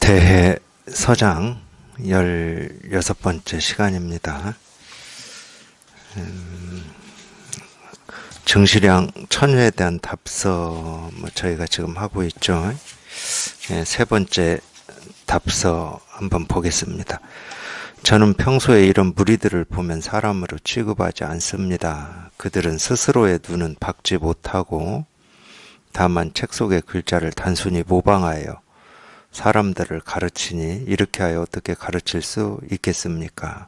대해 서장 16번째 시간입니다. 증시량 천회에 대한 답서 저희가 지금 하고 있죠. 세 번째 답서 한번 보겠습니다. 저는 평소에 이런 무리들을 보면 사람으로 취급하지 않습니다. 그들은 스스로의 눈은 박지 못하고 다만 책 속의 글자를 단순히 모방하여 사람들을 가르치니 이렇게 하여 어떻게 가르칠 수 있겠습니까?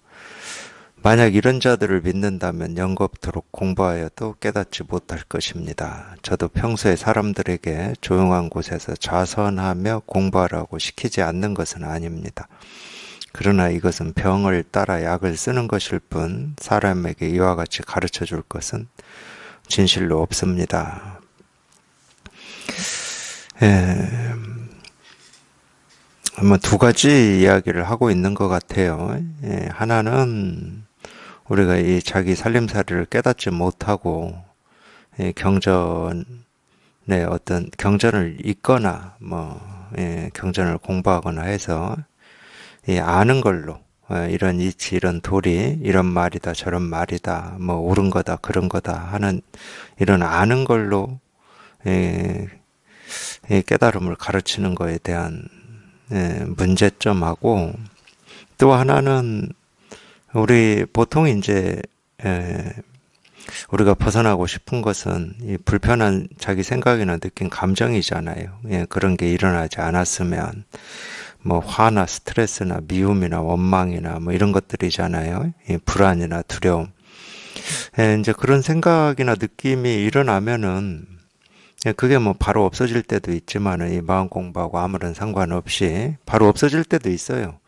만약 이런 자들을 믿는다면 영겁토록 공부하여도 깨닫지 못할 것입니다. 저도 평소에 사람들에게 조용한 곳에서 좌선하며 공부하라고 시키지 않는 것은 아닙니다. 그러나 이것은 병을 따라 약을 쓰는 것일 뿐 사람에게 이와 같이 가르쳐 줄 것은 진실로 없습니다. 두 가지 이야기를 하고 있는 것 같아요. 하나는 우리가 이 자기 살림살이를 깨닫지 못하고 경전의 어떤 경전을 읽거나 경전을 공부하거나 해서 아는 걸로 이런 이치 이런 도리 이런 말이다 저런 말이다 옳은 거다 그런 거다 하는 이런 아는 걸로 깨달음을 가르치는 거에 대한 문제점하고, 또 하나는 우리 보통 이제 우리가 벗어나고 싶은 것은 이 불편한 자기 생각이나 느낀 감정이잖아요. 그런 게 일어나지 않았으면 화나 스트레스나 미움이나 원망이나 이런 것들이잖아요. 불안이나 두려움. 이제 그런 생각이나 느낌이 일어나면은 그게 바로 없어질 때도 있지만은 이 마음 공부하고 아무런 상관없이 바로 없어질 때도 있어요.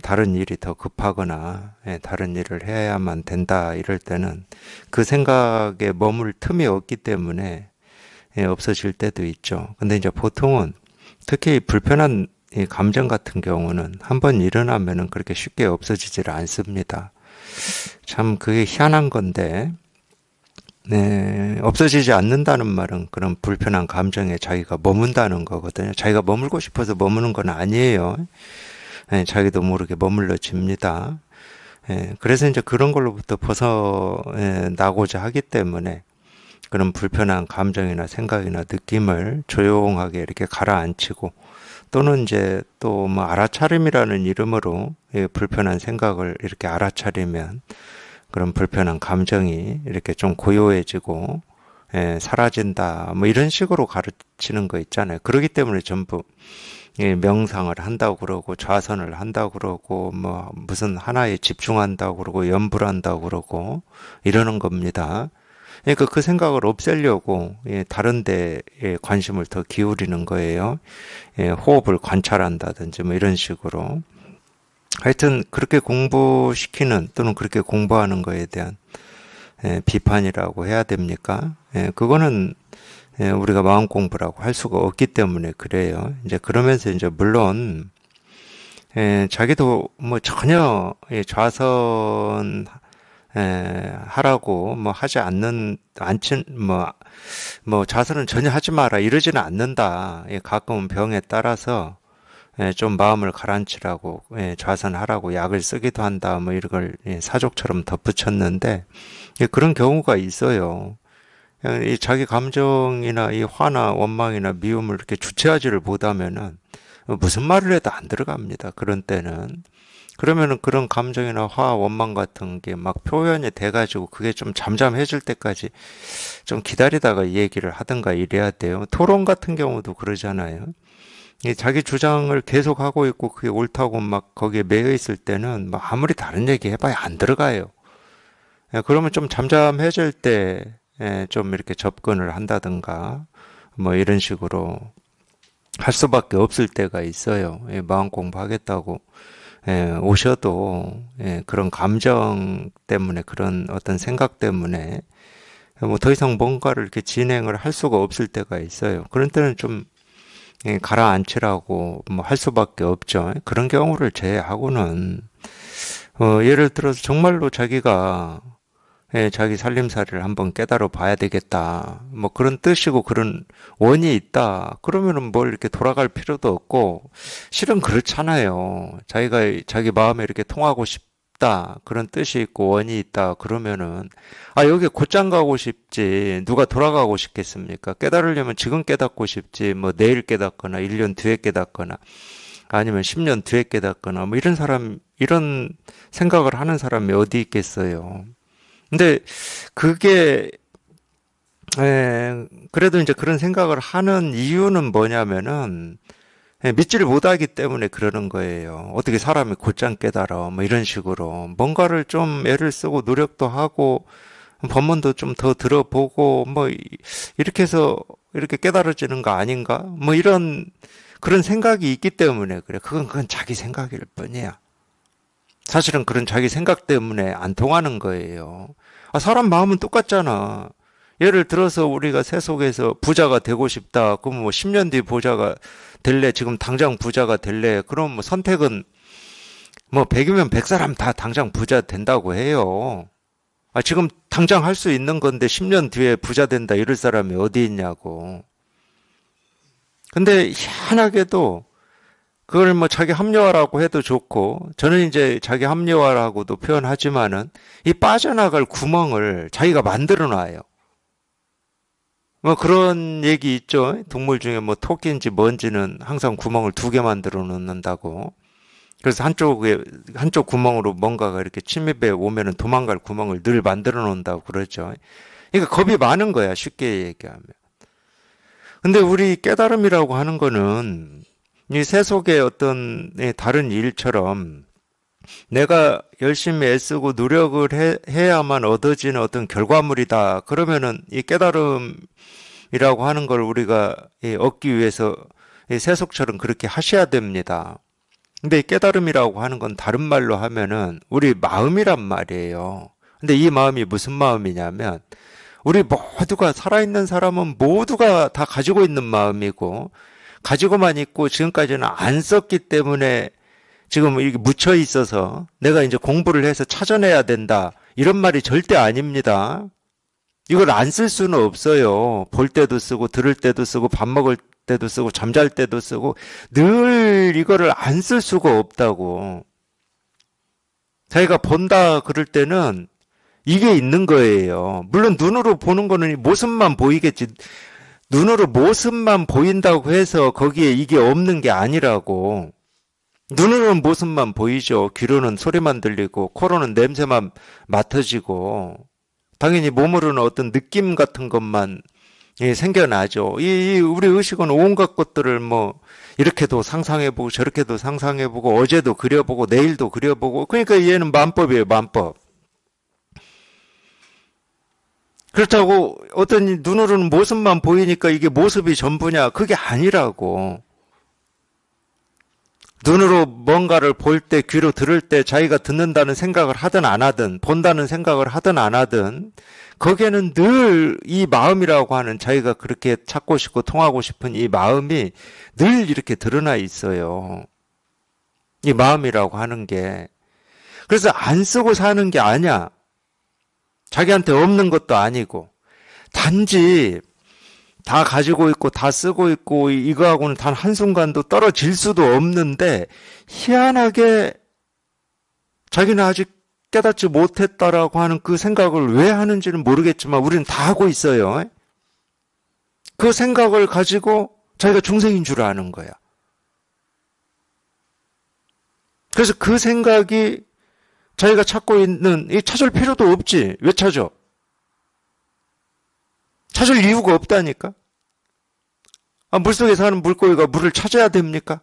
다른 일이 더 급하거나 다른 일을 해야만 된다 이럴 때는 그 생각에 머물 틈이 없기 때문에 없어질 때도 있죠. 근데 이제 보통은 특히 불편한 이 감정 같은 경우는 한번 일어나면은 그렇게 쉽게 없어지질 않습니다. 참 그게 희한한 건데, 없어지지 않는다는 말은 그런 불편한 감정에 자기가 머문다는 거거든요. 자기가 머물고 싶어서 머무는 건 아니에요. 자기도 모르게 머물러집니다. 그래서 이제 그런 걸로부터 벗어나고자 하기 때문에 그런 불편한 감정이나 생각이나 느낌을 조용하게 이렇게 가라앉히고, 또는 이제 또 알아차림이라는 이름으로 불편한 생각을 이렇게 알아차리면 그런 불편한 감정이 이렇게 좀 고요해지고 사라진다 이런 식으로 가르치는 거 있잖아요. 그렇기 때문에 전부 명상을 한다고 그러고 좌선을 한다고 그러고 무슨 하나에 집중한다고 그러고 염불한다고 그러고 이러는 겁니다. 그러니까 그 생각을 없애려고 다른 데에 관심을 더 기울이는 거예요. 호흡을 관찰한다든지 이런 식으로. 하여튼 그렇게 공부시키는 또는 그렇게 공부하는 거에 대한 비판이라고 해야 됩니까? 그거는 우리가 마음 공부라고 할 수가 없기 때문에 그래요. 이제 그러면서 이제 물론 자기도 전혀 좌선 하라고 하지 않진 좌선은 전혀 하지 마라 이러지는 않는다. 가끔은 병에 따라서 좀 마음을 가라앉히라고 좌선하라고 약을 쓰기도 한다 이걸 사족처럼 덧붙였는데 그런 경우가 있어요. 이 자기 감정이나 이 화나 원망이나 미움을 이렇게 주체하지를 못하면은 무슨 말을 해도 안 들어갑니다. 그런 때는. 그러면은 그런 감정이나 화, 원망 같은 게 표현이 돼가지고 그게 좀 잠잠해질 때까지 좀 기다리다가 이 얘기를 하든가 이래야 돼요. 토론 같은 경우도 그러잖아요. 자기 주장을 계속 하고 있고 그게 옳다고 거기에 매여 있을 때는 아무리 다른 얘기 해봐야 안 들어가요. 그러면 좀 잠잠해질 때 좀 이렇게 접근을 한다든가 이런 식으로 할 수밖에 없을 때가 있어요. 마음 공부하겠다고 오셔도 그런 감정 때문에 그런 어떤 생각 때문에 더 이상 뭔가를 이렇게 진행을 할 수가 없을 때가 있어요. 그런 때는 좀 가라앉히라고 할 수밖에 없죠. 그런 경우를 제외하고는 예를 들어서 정말로 자기가 자기 살림살이를 한번 깨달아 봐야 되겠다. 뭐 그런 뜻이고 그런 원이 있다. 그러면은 뭘 이렇게 돌아갈 필요도 없고, 실은 그렇잖아요. 자기가 자기 마음에 이렇게 통하고 싶다. 그런 뜻이 있고 원이 있다. 그러면은, 아, 여기 곧장 가고 싶지. 누가 돌아가고 싶겠습니까? 깨달으려면 지금 깨닫고 싶지. 뭐 내일 깨닫거나 1년 뒤에 깨닫거나 아니면 10년 뒤에 깨닫거나 뭐 이런 생각을 하는 사람이 어디 있겠어요. 근데 그게 그래도 이제 그런 생각을 하는 이유는 뭐냐면은 믿지를 못하기 때문에 그러는 거예요. 어떻게 사람이 곧장 깨달아 뭐 이런 식으로 뭔가를 좀 애를 쓰고 노력도 하고 법문도 좀 더 들어보고 뭐 이렇게 해서 이렇게 깨달아지는 거 아닌가? 뭐 이런 그런 생각이 있기 때문에 그래. 그건 자기 생각일 뿐이야. 사실은 그런 자기 생각 때문에 안 통하는 거예요. 아, 사람 마음은 똑같잖아. 예를 들어서 우리가 세속에서 부자가 되고 싶다. 그럼 뭐 10년 뒤 부자가 될래? 지금 당장 부자가 될래? 그럼 뭐 선택은 뭐 100이면 100사람 다 당장 부자 된다고 해요. 아, 지금 당장 할 수 있는 건데 10년 뒤에 부자 된다 이럴 사람이 어디 있냐고. 근데 희한하게도 그걸 뭐 자기 합리화라고 해도 좋고, 저는 이제 자기 합리화라고도 표현하지만은, 이 빠져나갈 구멍을 자기가 만들어 놔요. 뭐 그런 얘기 있죠. 동물 중에 뭐 토끼인지 뭔지는 항상 구멍을 2개 만들어 놓는다고. 그래서 한쪽 구멍으로 뭔가가 이렇게 침입해 오면은 도망갈 구멍을 늘 만들어 놓는다고 그러죠. 그러니까 겁이 많은 거야, 쉽게 얘기하면. 근데 우리 깨달음이라고 하는 거는, 이 세속의 어떤 다른 일처럼 내가 열심히 애쓰고 노력을 해야만 얻어지는 어떤 결과물이다. 그러면은 이 깨달음이라고 하는 걸 우리가 얻기 위해서 이 세속처럼 그렇게 하셔야 됩니다. 근데 이 깨달음이라고 하는 건 다른 말로 하면은 우리 마음이란 말이에요. 근데 이 마음이 무슨 마음이냐면 우리 모두가 살아있는 사람은 모두가 다 가지고 있는 마음이고 가지고만 있고 지금까지는 안 썼기 때문에 지금 이렇게 묻혀 있어서 내가 이제 공부를 해서 찾아내야 된다. 이런 말이 절대 아닙니다. 이걸 안 쓸 수는 없어요. 볼 때도 쓰고 들을 때도 쓰고 밥 먹을 때도 쓰고 잠잘 때도 쓰고 늘 이거를 안 쓸 수가 없다고. 자기가 본다 그럴 때는 이게 있는 거예요. 물론 눈으로 보는 거는 모습만 보이겠지. 눈으로 모습만 보인다고 해서 거기에 이게 없는 게 아니라고. 눈으로는 모습만 보이죠. 귀로는 소리만 들리고 코로는 냄새만 맡아지고 당연히 몸으로는 어떤 느낌 같은 것만 생겨나죠. 이 우리 의식은 온갖 것들을 뭐 이렇게도 상상해보고 저렇게도 상상해보고 어제도 그려보고 내일도 그려보고 그러니까 얘는 만법이에요. 만법. 그렇다고 어떤 눈으로는 모습만 보이니까 이게 모습이 전부냐? 그게 아니라고. 눈으로 뭔가를 볼 때, 귀로 들을 때 자기가 듣는다는 생각을 하든 안 하든, 본다는 생각을 하든 안 하든, 거기에는 늘 이 마음이라고 하는 자기가 그렇게 찾고 싶고 통하고 싶은 이 마음이 늘 이렇게 드러나 있어요. 이 마음이라고 하는 게. 그래서 안 쓰고 사는 게 아니야. 자기한테 없는 것도 아니고 단지 다 가지고 있고 다 쓰고 있고 이거하고는 단 한순간도 떨어질 수도 없는데 희한하게 자기는 아직 깨닫지 못했다라고 하는 그 생각을 왜 하는지는 모르겠지만 우리는 다 하고 있어요. 그 생각을 가지고 자기가 중생인 줄 아는 거야. 그래서 그 생각이 자기가 찾고 있는, 찾을 필요도 없지. 왜 찾아? 찾을 이유가 없다니까? 아, 물속에 사는 물고기가 물을 찾아야 됩니까?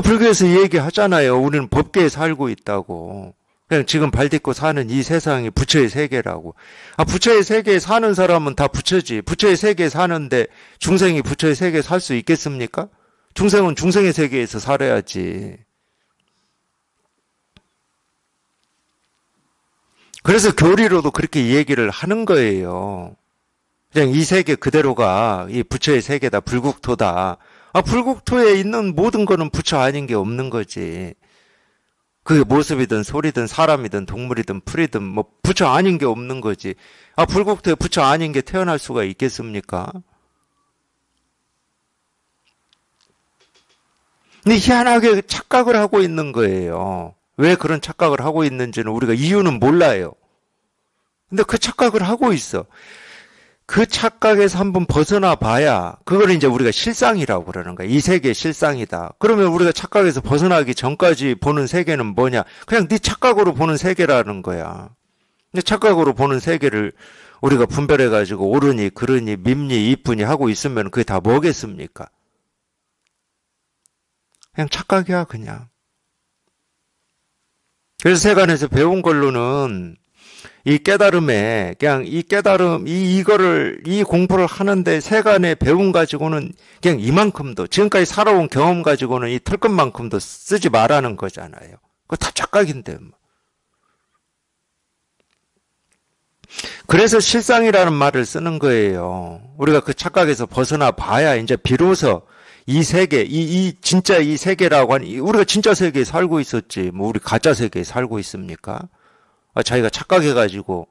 불교에서 얘기하잖아요. 우리는 법계에 살고 있다고. 그냥 지금 발 딛고 사는 이 세상이 부처의 세계라고. 아, 부처의 세계에 사는 사람은 다 부처지. 부처의 세계에 사는데 중생이 부처의 세계에 살 수 있겠습니까? 중생은 중생의 세계에서 살아야지. 그래서 교리로도 그렇게 얘기를 하는 거예요. 그냥 이 세계 그대로가 이 부처의 세계다, 불국토다. 아, 불국토에 있는 모든 거는 부처 아닌 게 없는 거지. 그게 모습이든 소리든 사람이든 동물이든 풀이든 뭐 부처 아닌 게 없는 거지. 아, 불국토에 부처 아닌 게 태어날 수가 있겠습니까? 근데 희한하게 착각을 하고 있는 거예요. 왜 그런 착각을 하고 있는지는 우리가 이유는 몰라요. 근데 그 착각을 하고 있어. 그 착각에서 한번 벗어나 봐야 그걸 이제 우리가 실상이라고 그러는 거야. 이 세계 실상이다. 그러면 우리가 착각에서 벗어나기 전까지 보는 세계는 뭐냐? 그냥 네 착각으로 보는 세계라는 거야. 근데 착각으로 보는 세계를 우리가 분별해 가지고 옳으니 그르니 밉니 이쁘니 하고 있으면 그게 다 뭐겠습니까? 그냥 착각이야, 그냥. 그래서 세간에서 배운 걸로는 이 깨달음에 그냥 이 깨달음 이거를 공부를 하는데 세간에 배운 가지고는 그냥 이만큼도 지금까지 살아온 경험 가지고는 이 털끝만큼도 쓰지 말라는 거잖아요. 그거 다 착각인데 뭐. 그래서 실상이라는 말을 쓰는 거예요. 우리가 그 착각에서 벗어나 봐야 이제 비로소 이 세계, 진짜 이 세계라고 하니, 우리가 진짜 세계에 살고 있었지. 뭐, 우리 가짜 세계에 살고 있습니까? 아, 자기가 착각해가지고,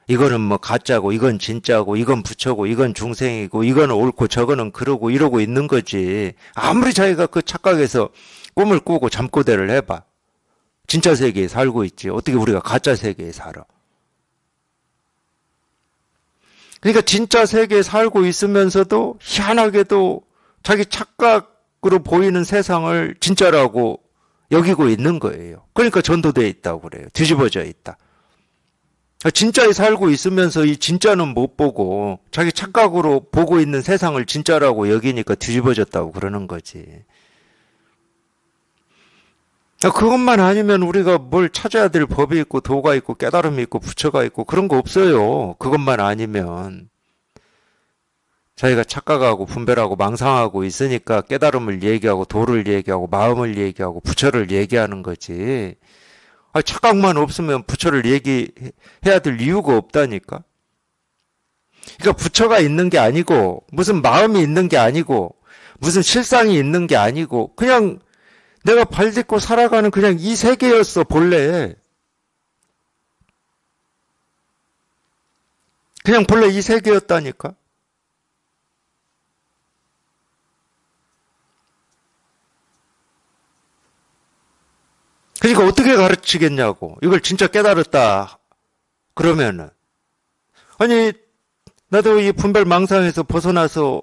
이거는 뭐 가짜고, 이건 진짜고, 이건 부처고, 이건 중생이고, 이건 옳고, 저거는 그러고, 이러고 있는 거지. 아무리 자기가 그 착각에서 꿈을 꾸고 잠꼬대를 해봐. 진짜 세계에 살고 있지. 어떻게 우리가 가짜 세계에 살아? 그러니까 진짜 세계에 살고 있으면서도 희한하게도 자기 착각으로 보이는 세상을 진짜라고 여기고 있는 거예요. 그러니까 전도되어 있다고 그래요. 뒤집어져 있다. 진짜에 살고 있으면서 이 진짜는 못 보고 자기 착각으로 보고 있는 세상을 진짜라고 여기니까 뒤집어졌다고 그러는 거지. 그것만 아니면 우리가 뭘 찾아야 될 법이 있고 도가 있고 깨달음이 있고 부처가 있고 그런 거 없어요. 그것만 아니면. 자기가 착각하고 분별하고 망상하고 있으니까 깨달음을 얘기하고 도를 얘기하고 마음을 얘기하고 부처를 얘기하는 거지. 착각만 없으면 부처를 얘기해야 될 이유가 없다니까. 그러니까 부처가 있는 게 아니고 무슨 마음이 있는 게 아니고 무슨 실상이 있는 게 아니고 그냥 내가 발 딛고 살아가는 그냥 이 세계였어 본래. 그냥 본래 이 세계였다니까. 그러니까 어떻게 가르치겠냐고. 이걸 진짜 깨달았다. 그러면은. 아니, 나도 이 분별 망상에서 벗어나서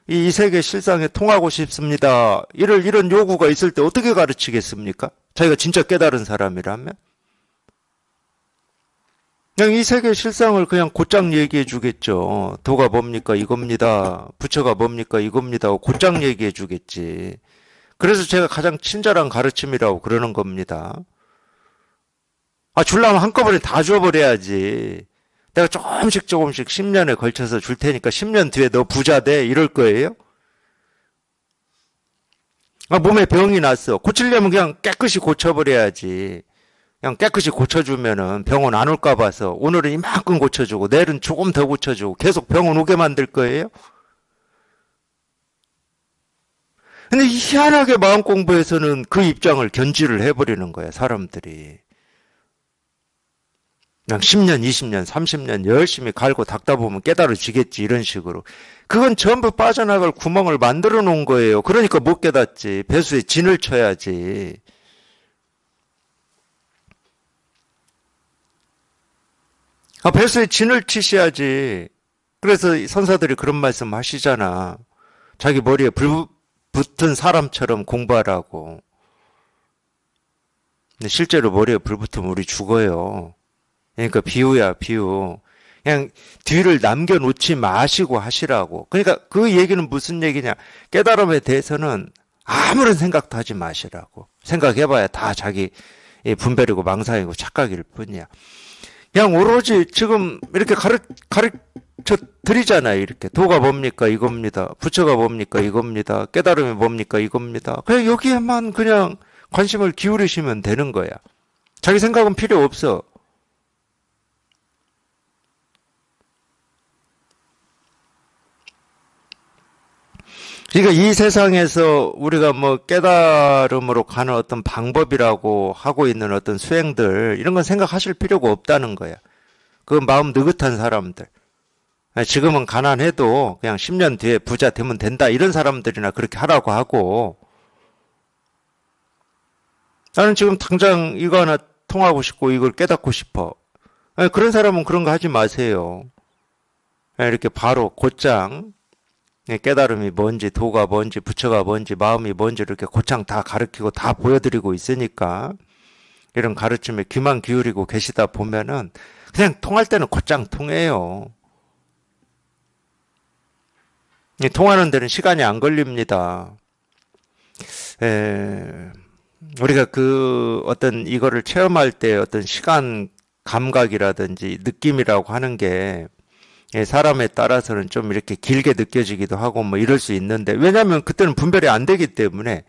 이 세계 실상에 통하고 싶습니다. 이런 요구가 있을 때 어떻게 가르치겠습니까? 자기가 진짜 깨달은 사람이라면? 그냥 이 세계 실상을 그냥 곧장 얘기해 주겠죠. 도가 뭡니까? 이겁니다. 부처가 뭡니까? 이겁니다. 곧장 얘기해 주겠지. 그래서 제가 가장 친절한 가르침이라고 그러는 겁니다. 주려면 한꺼번에 다 줘버려야지. 내가 조금씩 10년에 걸쳐서 줄 테니까 10년 뒤에 너 부자 돼. 이럴 거예요? 몸에 병이 났어. 고치려면 그냥 깨끗이 고쳐버려야지. 그냥 깨끗이 고쳐주면은 병원 안 올까 봐서 오늘은 이만큼 고쳐주고 내일은 조금 더 고쳐주고 계속 병원 오게 만들 거예요? 근데 희한하게 마음 공부에서는 그 입장을 견지를 해버리는 거야, 사람들이. 그냥 10년, 20년, 30년 열심히 갈고 닦다 보면 깨달아지겠지, 이런 식으로. 그건 전부 빠져나갈 구멍을 만들어 놓은 거예요. 그러니까 못 깨닫지. 배수에 진을 쳐야지. 배수에 진을 치셔야지. 그래서 선사들이 그런 말씀 하시잖아. 자기 머리에 불 붙은 사람처럼 공부하라고. 근데 실제로 머리에 불 붙으면 우리 죽어요. 그러니까 비유야, 비유. 그냥 뒤를 남겨놓지 마시고 하시라고. 그러니까 그 얘기는 무슨 얘기냐. 깨달음에 대해서는 아무런 생각도 하지 마시라고. 생각해봐야 다 자기 분별이고 망상이고 착각일 뿐이야. 그냥 오로지 지금 이렇게 가르쳐 드리잖아요. 이렇게. 도가 뭡니까? 이겁니다. 부처가 뭡니까? 이겁니다. 깨달음이 뭡니까? 이겁니다. 그냥 여기에만 그냥 관심을 기울이시면 되는 거야. 자기 생각은 필요 없어. 그러니까 이 세상에서 우리가 뭐 깨달음으로 가는 어떤 방법이라고 하고 있는 어떤 수행들, 이런 건 생각하실 필요가 없다는 거야. 그 마음 느긋한 사람들. 지금은 가난해도 그냥 10년 뒤에 부자 되면 된다. 이런 사람들이나 그렇게 하라고 하고, 나는 지금 당장 이거 하나 통하고 싶고 이걸 깨닫고 싶어. 그런 사람은 그런 거 하지 마세요. 이렇게 바로 곧장 깨달음이 뭔지, 도가 뭔지, 부처가 뭔지, 마음이 뭔지 이렇게 곧장 다 가르치고 다 보여드리고 있으니까 이런 가르침에 귀만 기울이고 계시다 보면은 그냥 통할 때는 곧장 통해요. 통하는 데는 시간이 안 걸립니다. 우리가 그 어떤 이거를 체험할 때 어떤 시간 감각이라든지 느낌이라고 하는 게 사람에 따라서는 좀 이렇게 길게 느껴지기도 하고 뭐 이럴 수 있는데, 왜냐하면 그때는 분별이 안 되기 때문에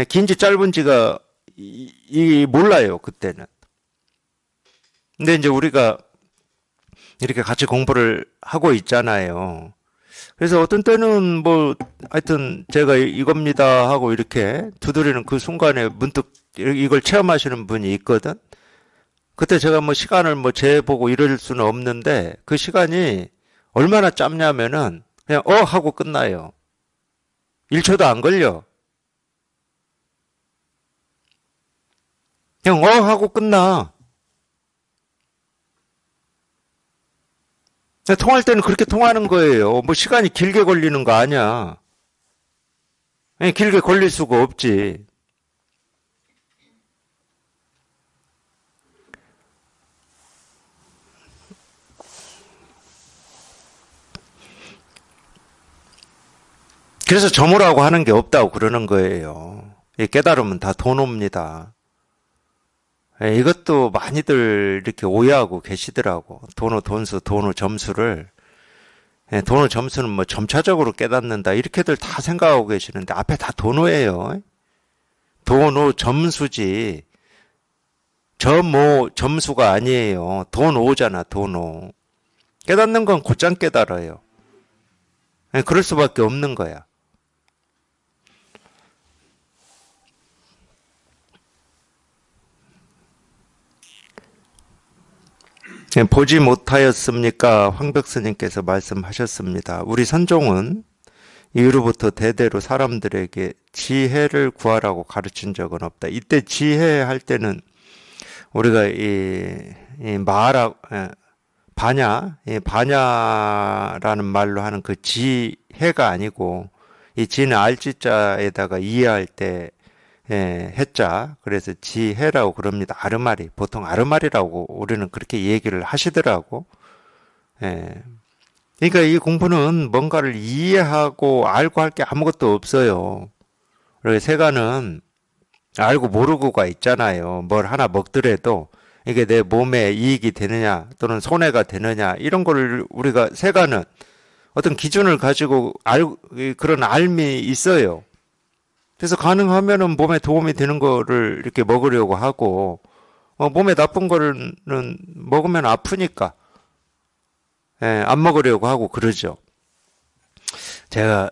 긴지 짧은지가 몰라요, 그때는. 근데 이제 우리가 이렇게 같이 공부를 하고 있잖아요. 그래서 어떤 때는 뭐 하여튼 제가 이겁니다 하고 이렇게 두드리는 그 순간에 문득 이걸 체험하시는 분이 있거든. 그때 제가 뭐 시간을 뭐 재보고 이럴 수는 없는데, 그 시간이 얼마나 짧냐면은 그냥 하고 끝나요. 1초도 안 걸려. 그냥 하고 끝나. 통할 때는 그렇게 통하는 거예요. 뭐 시간이 길게 걸리는 거 아니야. 길게 걸릴 수가 없지. 그래서 점오라고 하는 게 없다고 그러는 거예요. 깨달으면 다 돈 옵니다. 이것도 많이들 이렇게 오해하고 계시더라고. 돈의 돈수, 돈의 점수를. 돈의 점수는 뭐 점차적으로 깨닫는다. 이렇게들 다 생각하고 계시는데 앞에 다 돈호예요. 돈호 점수지. 점오 점수가 아니에요. 돈오잖아, 돈오. 깨닫는 건 곧장 깨달아요. 그럴 수밖에 없는 거야. 보지 못하였습니까? 황벽스님께서 말씀하셨습니다. 우리 선종은 이후로부터 대대로 사람들에게 지혜를 구하라고 가르친 적은 없다. 이때 지혜 할 때는 우리가 반야라는 말로 하는 그 지혜가 아니고, 이 지는 알지자에다가 이해할 때 해자, 그래서 지혜라고 그럽니다. 아르마리, 보통 아르마리라고 우리는 그렇게 얘기를 하시더라고. 예. 그러니까 이 공부는 뭔가를 이해하고 알고 할 게 아무것도 없어요. 그리고 세간은 알고 모르고가 있잖아요. 뭘 하나 먹더라도 이게 내 몸에 이익이 되느냐 또는 손해가 되느냐, 이런 거를 우리가 세간은 어떤 기준을 가지고 그런 알미 있어요. 그래서 가능하면은 몸에 도움이 되는 거를 이렇게 먹으려고 하고, 몸에 나쁜 거는 먹으면 아프니까 안 먹으려고 하고 그러죠. 제가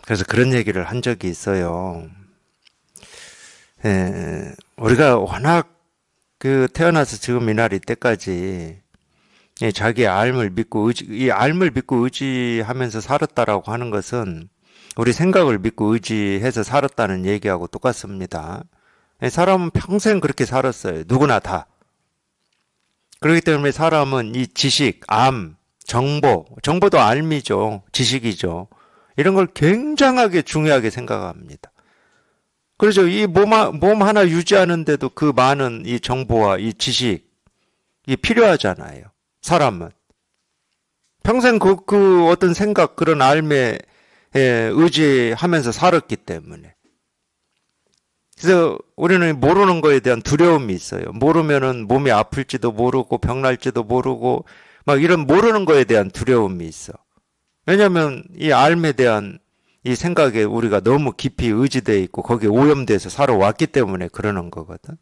그래서 그런 얘기를 한 적이 있어요. 우리가 워낙 그 태어나서 지금 이날 이때까지 자기의 알을 믿고 이 알을 믿고 의지하면서 살았다라고 하는 것은 우리 생각을 믿고 의지해서 살았다는 얘기하고 똑같습니다. 사람은 평생 그렇게 살았어요. 누구나 다. 그렇기 때문에 사람은 이 지식, 정보도 알미죠. 지식이죠. 이런 걸 굉장하게 중요하게 생각합니다. 그렇죠. 이 몸 하나 유지하는데도 그 많은 이 정보와 이 지식이 필요하잖아요. 사람은. 평생 그 어떤 생각, 그런 알매 의지하면서 살았기 때문에. 그래서 우리는 모르는 거에 대한 두려움이 있어요. 모르면은 몸이 아플지도 모르고 병날지도 모르고 막 이런 모르는 거에 대한 두려움이 있어. 왜냐하면 이 알에 대한 이 생각에 우리가 너무 깊이 의지되어 있고 거기에 오염돼서 살아왔기 때문에 그러는 거거든.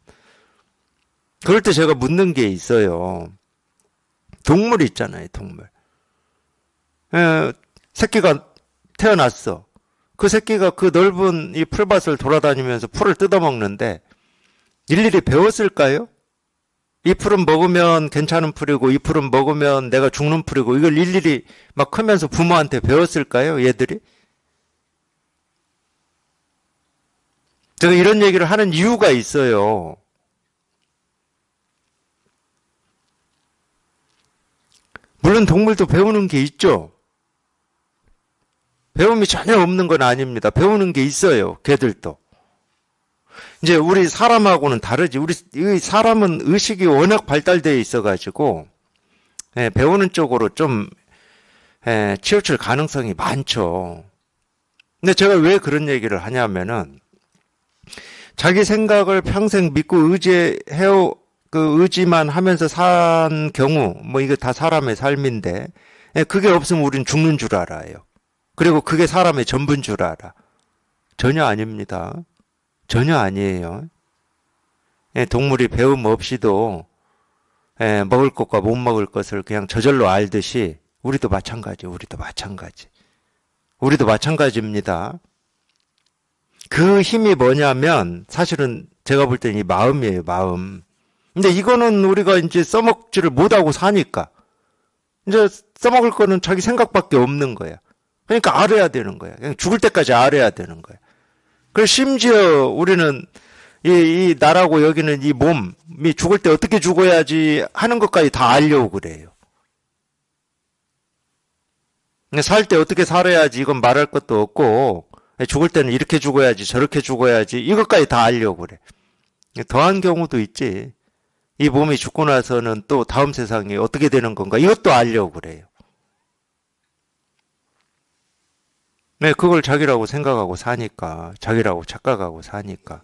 그럴 때 제가 묻는 게 있어요. 동물 있잖아요, 동물. 새끼가 태어났어. 그 새끼가 그 넓은 이 풀밭을 돌아다니면서 풀을 뜯어먹는데 일일이 배웠을까요? 이 풀은 먹으면 괜찮은 풀이고 이 풀은 먹으면 내가 죽는 풀이고 이걸 일일이 막 크면서 부모한테 배웠을까요? 얘들이? 제가 이런 얘기를 하는 이유가 있어요. 물론 동물도 배우는 게 있죠. 배움이 전혀 없는 건 아닙니다. 배우는 게 있어요. 걔들도. 이제 우리 사람하고는 다르지. 우리 사람은 의식이 워낙 발달되어 있어가지고 배우는 쪽으로 좀 치우칠 가능성이 많죠. 근데 제가 왜 그런 얘기를 하냐면은 자기 생각을 평생 믿고 그 의지만 하면서 산 경우 뭐 이거 다 사람의 삶인데 그게 없으면 우린 죽는 줄 알아요. 그리고 그게 사람의 전부인 줄 알아. 전혀 아닙니다. 전혀 아니에요. 동물이 배움 없이도 먹을 것과 못 먹을 것을 그냥 저절로 알듯이 우리도 마찬가지. 우리도 마찬가지입니다. 그 힘이 뭐냐면 사실은 제가 볼 때는 이 마음이에요, 마음. 근데 이거는 우리가 이제 써먹지를 못하고 사니까 이제 써먹을 거는 자기 생각밖에 없는 거야. 그러니까 알아야 되는 거야. 그냥 죽을 때까지 알아야 되는 거야. 그리고 심지어 우리는 이 나라고 여기는 이 몸이 죽을 때 어떻게 죽어야지 하는 것까지 다 알려고 그래요. 살 때 어떻게 살아야지 이건 말할 것도 없고 죽을 때는 이렇게 죽어야지 저렇게 죽어야지 이것까지 다 알려고 그래. 더한 경우도 있지. 이 몸이 죽고 나서는 또 다음 세상이 어떻게 되는 건가 이것도 알려고 그래요. 네, 그걸 자기라고 생각하고 사니까, 자기라고 착각하고 사니까.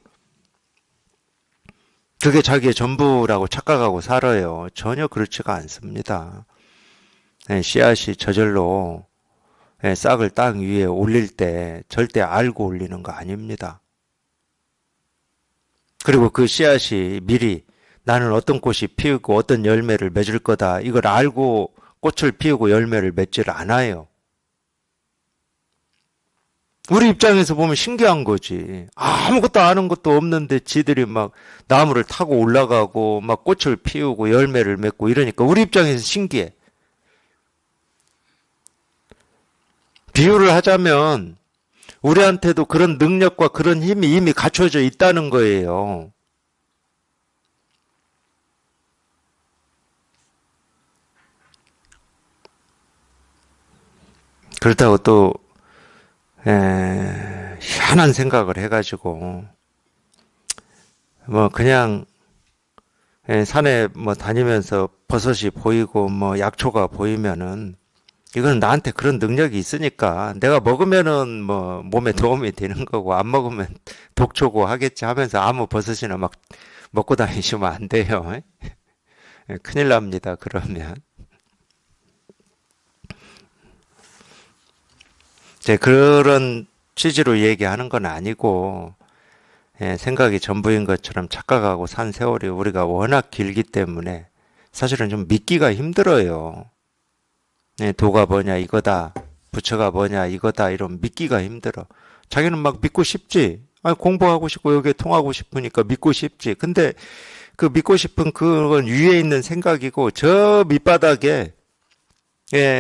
그게 자기의 전부라고 착각하고 살아요. 전혀 그렇지가 않습니다. 네, 씨앗이 저절로 싹을 땅 위에 올릴 때 절대 알고 올리는 거 아닙니다. 그리고 그 씨앗이 미리 나는 어떤 꽃이 피우고 어떤 열매를 맺을 거다. 이걸 알고 꽃을 피우고 열매를 맺지를 않아요. 우리 입장에서 보면 신기한 거지. 아무것도 아는 것도 없는데 지들이 막 나무를 타고 올라가고 막 꽃을 피우고 열매를 맺고 이러니까 우리 입장에서 신기해. 비유를 하자면 우리한테도 그런 능력과 그런 힘이 이미 갖춰져 있다는 거예요. 그렇다고 또 희한한 생각을 해가지고 뭐 그냥 산에 뭐 다니면서 버섯이 보이고 뭐 약초가 보이면은 이건 나한테 그런 능력이 있으니까 내가 먹으면은 뭐 몸에 도움이 되는 거고 안 먹으면 독초고 하겠지 하면서 아무 버섯이나 막 먹고 다니시면 안 돼요. 큰일 납니다. 그러면 이제 그런 취지로 얘기하는 건 아니고 생각이 전부인 것처럼 착각하고 산 세월이 우리가 워낙 길기 때문에 사실은 좀 믿기가 힘들어요. 도가 뭐냐 이거다, 부처가 뭐냐 이거다 이런 믿기가 힘들어. 자기는 막 믿고 싶지. 아니, 공부하고 싶고 여기에 통하고 싶으니까 믿고 싶지. 근데 그 믿고 싶은 그건 위에 있는 생각이고 저 밑바닥에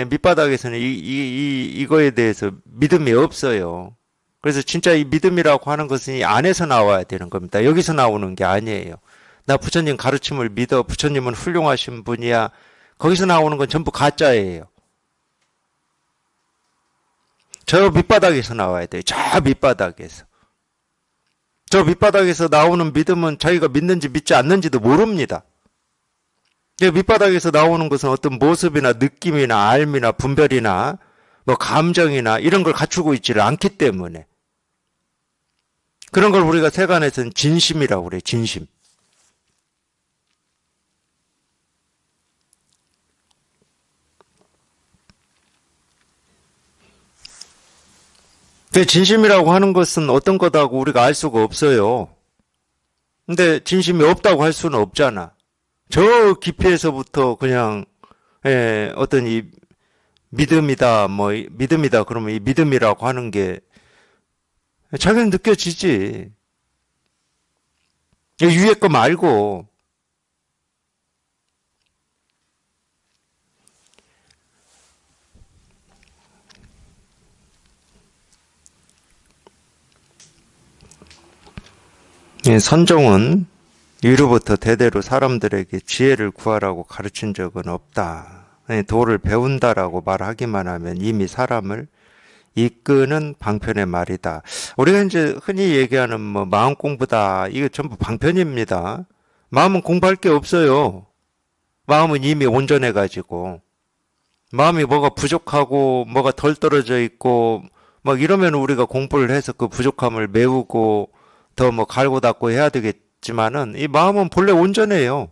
밑바닥에서는 이거에 대해서 믿음이 없어요. 그래서 진짜 이 믿음이라고 하는 것은 이 안에서 나와야 되는 겁니다. 여기서 나오는 게 아니에요. 나 부처님 가르침을 믿어. 부처님은 훌륭하신 분이야. 거기서 나오는 건 전부 가짜예요. 저 밑바닥에서 나와야 돼요. 저 밑바닥에서. 저 밑바닥에서 나오는 믿음은 자기가 믿는지 믿지 않는지도 모릅니다. 밑바닥에서 나오는 것은 어떤 모습이나 느낌이나 알미나 분별이나 뭐 감정이나 이런 걸 갖추고 있지를 않기 때문에 그런 걸 우리가 세간에서는 진심이라고 그래요. 진심. 진심이라고 하는 것은 어떤 거다고 우리가 알 수가 없어요. 근데 진심이 없다고 할 수는 없잖아. 저 깊이에서부터 그냥 어떤 이 믿음이다, 뭐, 믿음이다, 그러면 이 믿음이라고 하는 게 자기는 느껴지지. 이 위에 거 말고. 선종은 위로부터 대대로 사람들에게 지혜를 구하라고 가르친 적은 없다. 도를 배운다라고 말하기만 하면 이미 사람을 이끄는 방편의 말이다. 우리가 이제 흔히 얘기하는 뭐 마음 공부다. 이거 전부 방편입니다. 마음은 공부할 게 없어요. 마음은 이미 온전해 가지고. 마음이 뭐가 부족하고 뭐가 덜 떨어져 있고 막 이러면 우리가 공부를 해서 그 부족함을 메우고 더 뭐 갈고 닦고 해야 되겠지만은 이 마음은 본래 온전해요.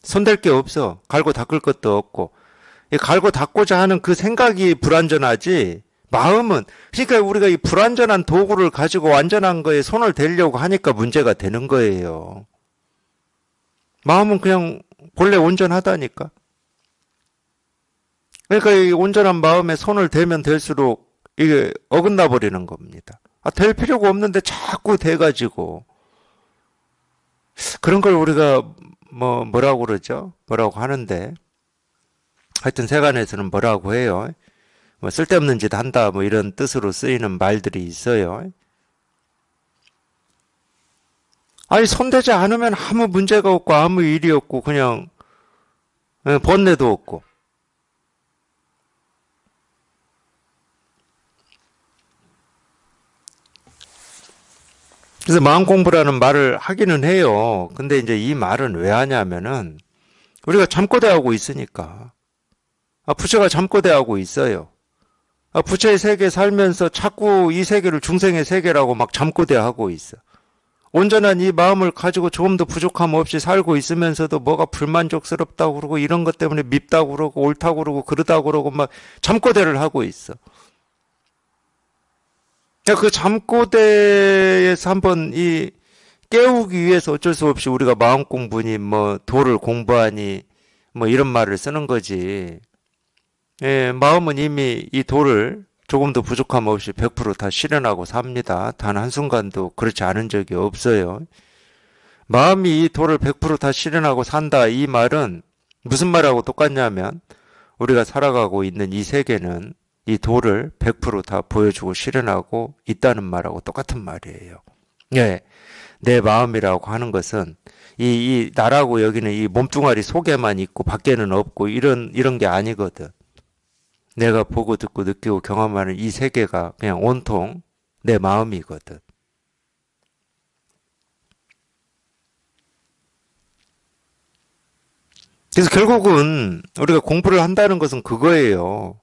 손댈 게 없어. 갈고 닦을 것도 없고. 이 갈고 닦고자 하는 그 생각이 불완전하지. 마음은 그러니까 우리가 이 불완전한 도구를 가지고 완전한 거에 손을 대려고 하니까 문제가 되는 거예요. 마음은 그냥 본래 온전하다니까. 그러니까 이 온전한 마음에 손을 대면 될수록 이게 어긋나 버리는 겁니다. 될 필요가 없는데 자꾸 대가지고 그런 걸 우리가 뭐라고 그러죠? 뭐라고 하는데 하여튼 세간에서는 뭐라고 해요? 뭐 쓸데없는 짓 한다 뭐 이런 뜻으로 쓰이는 말들이 있어요. 아니 손대지 않으면 아무 문제가 없고 아무 일이 없고 그냥 번뇌도 없고. 그래서 마음 공부라는 말을 하기는 해요. 근데 이제 이 말은 왜 하냐면은 우리가 잠꼬대하고 있으니까. 부처가 잠꼬대하고 있어요. 부처의 세계 살면서 자꾸 이 세계를 중생의 세계라고 막 잠꼬대하고 있어. 온전한 이 마음을 가지고 조금 더 부족함 없이 살고 있으면서도 뭐가 불만족스럽다고 그러고 이런 것 때문에 밉다고 그러고 옳다고 그러고 그러다고 그러고 막 잠꼬대를 하고 있어. 그 잠꼬대에서 한번 이 깨우기 위해서 어쩔 수 없이 우리가 마음 공부니 뭐 도를 공부하니 뭐 이런 말을 쓰는 거지. 예, 마음은 이미 이 도를 조금 더 부족함 없이 100%다 실현하고 삽니다. 단 한순간도 그렇지 않은 적이 없어요. 마음이 이 도를 100%다 실현하고 산다. 이 말은 무슨 말하고 똑같냐면 우리가 살아가고 있는 이 세계는 이 도를 100%다 보여주고 실현하고 있다는 말하고 똑같은 말이에요. 예, 내 마음이라고 하는 것은 이 나라고 여기는 이 몸뚱아리 속에만 있고 밖에는 없고 이런 게 아니거든. 내가 보고 듣고 느끼고 경험하는 이 세계가 그냥 온통 내 마음이거든. 그래서 결국은 우리가 공부를 한다는 것은 그거예요.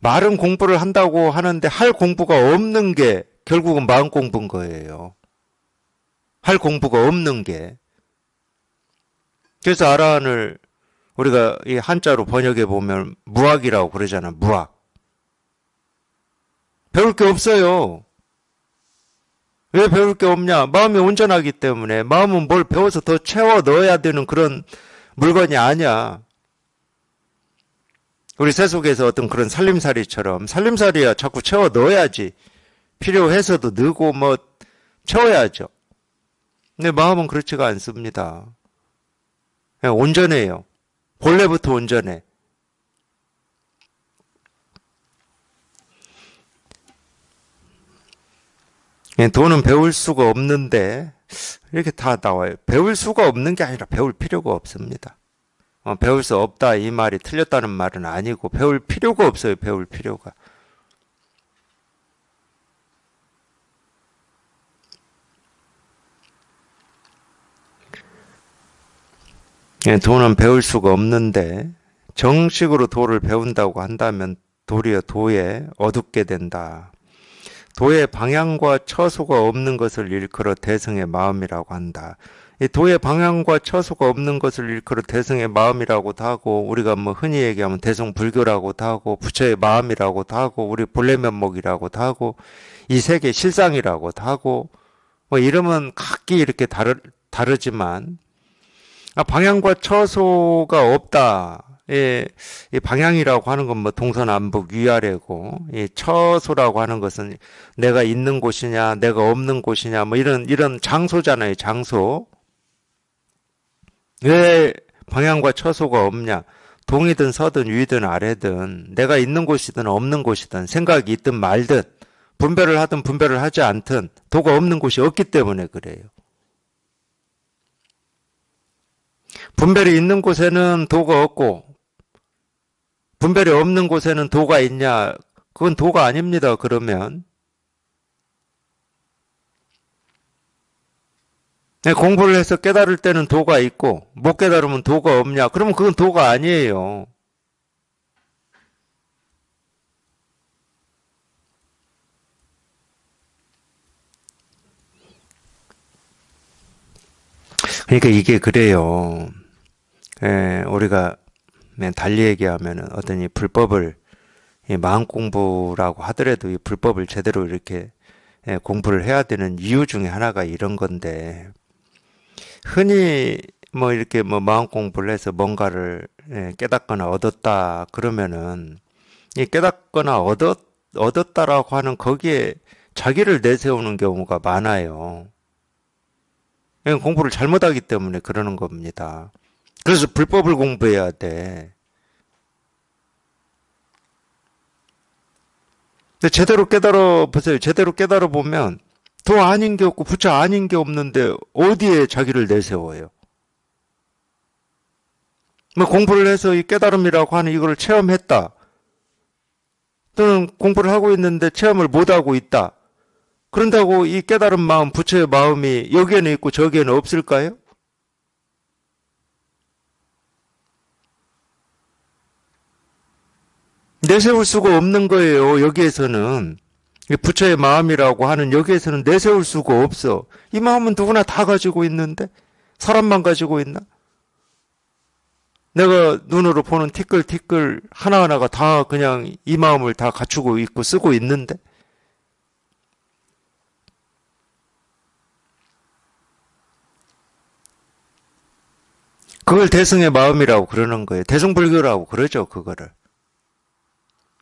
말은 공부를 한다고 하는데 할 공부가 없는 게 결국은 마음 공부인 거예요. 할 공부가 없는 게. 그래서 아라한을 우리가 이 한자로 번역해 보면 무학이라고 그러잖아. 무학. 배울 게 없어요. 왜 배울 게 없냐? 마음이 온전하기 때문에. 마음은 뭘 배워서 더 채워 넣어야 되는 그런 물건이 아니야. 우리 세속에서 어떤 그런 살림살이처럼 살림살이야 자꾸 채워 넣어야지. 필요해서도 넣고 뭐 채워야죠. 근데 마음은 그렇지가 않습니다. 그냥 온전해요. 본래부터 온전해. 돈은 배울 수가 없는데 이렇게 다 나와요. 배울 수가 없는 게 아니라 배울 필요가 없습니다. 배울 수 없다 이 말이 틀렸다는 말은 아니고 배울 필요가 없어요. 배울 필요가. 도는 배울 수가 없는데 정식으로 도를 배운다고 한다면 도리어 도에 어둡게 된다. 도의 방향과 처소가 없는 것을 일컬어 대승의 마음이라고 한다. 이 도의 방향과 처소가 없는 것을 일컬어 대승의 마음이라고도 하고 우리가 뭐 흔히 얘기하면 대승불교라고도 하고 부처의 마음이라고도 하고 우리 본래 면목이라고도 하고 이 세계 실상이라고도 하고 뭐 이름은 각기 이렇게 다르지만 방향과 처소가 없다. 예, 이 방향이라고 하는 건 뭐 동서남북 위아래고, 이 처소라고 하는 것은 내가 있는 곳이냐, 내가 없는 곳이냐, 뭐 이런 장소잖아요, 장소. 왜 방향과 처소가 없냐? 동이든 서든 위든 아래든 내가 있는 곳이든 없는 곳이든 생각이 있든 말든 분별을 하든 분별을 하지 않든 도가 없는 곳이 없기 때문에 그래요. 분별이 있는 곳에는 도가 없고 분별이 없는 곳에는 도가 있냐? 그건 도가 아닙니다. 그러면 네, 공부를 해서 깨달을 때는 도가 있고 못 깨달으면 도가 없냐? 그러면 그건 도가 아니에요. 그러니까 이게 그래요. 우리가 달리 얘기하면은 어떤 이 불법을 이 마음 공부라고 하더라도 이 불법을 제대로 이렇게 공부를 해야 되는 이유 중에 하나가 이런 건데 흔히 뭐 이렇게 뭐 마음 공부를 해서 뭔가를 깨닫거나 얻었다 그러면은 이 깨닫거나 얻었다라고 하는 거기에 자기를 내세우는 경우가 많아요. 이건 공부를 잘못하기 때문에 그러는 겁니다. 그래서 불법을 공부해야 돼. 근데 제대로 깨달아 보세요. 제대로 깨달아 보면 도 아닌 게 없고 부처 아닌 게 없는데 어디에 자기를 내세워요? 뭐 공부를 해서 이 깨달음이라고 하는 이걸 체험했다. 또는 공부를 하고 있는데 체험을 못하고 있다. 그런다고 이 깨달은 마음, 부처의 마음이 여기에는 있고 저기에는 없을까요? 내세울 수가 없는 거예요. 여기에서는. 부처의 마음이라고 하는 여기에서는 내세울 수가 없어. 이 마음은 누구나 다 가지고 있는데 사람만 가지고 있나? 내가 눈으로 보는 티끌티끌 하나하나가 다 그냥 이 마음을 다 갖추고 있고 쓰고 있는데 그걸 대승의 마음이라고 그러는 거예요. 대승불교라고 그러죠, 그거를.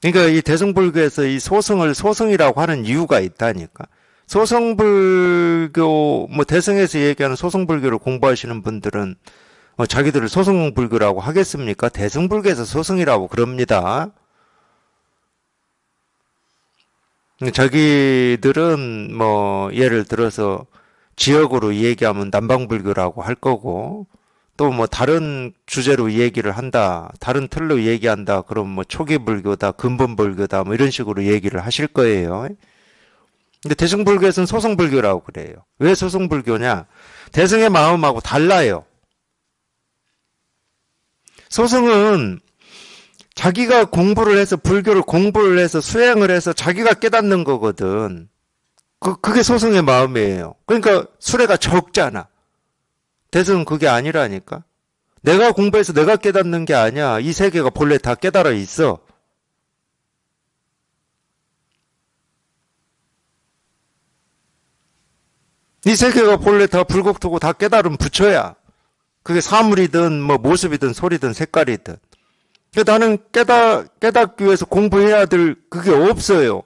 그러니까 이 대승불교에서 이 소승을 소승이라고 하는 이유가 있다니까. 소승불교, 뭐 대승에서 얘기하는 소승불교를 공부하시는 분들은 자기들을 소승불교라고 하겠습니까? 대승불교에서 소승이라고 그럽니다. 자기들은 뭐 예를 들어서 지역으로 얘기하면 남방불교라고 할 거고 또 뭐 다른 주제로 얘기를 한다, 다른 틀로 얘기한다, 그럼 뭐 초기불교다, 근본불교다, 뭐 이런 식으로 얘기를 하실 거예요. 근데 대승불교에서는 소승불교라고 그래요. 왜 소승불교냐? 대승의 마음하고 달라요. 소승은 자기가 공부를 해서 불교를 공부를 해서 수행을 해서 자기가 깨닫는 거거든. 그게 소승의 마음이에요. 그러니까 수레가 적잖아. 대승은 그게 아니라니까. 내가 공부해서 내가 깨닫는 게 아니야. 이 세계가 본래 다 깨달아 있어. 이 세계가 본래 다 불국토고 다 깨달은 부처야. 그게 사물이든 뭐 모습이든 소리든 색깔이든. 나는 깨닫기 위해서 공부해야 될 그게 없어요.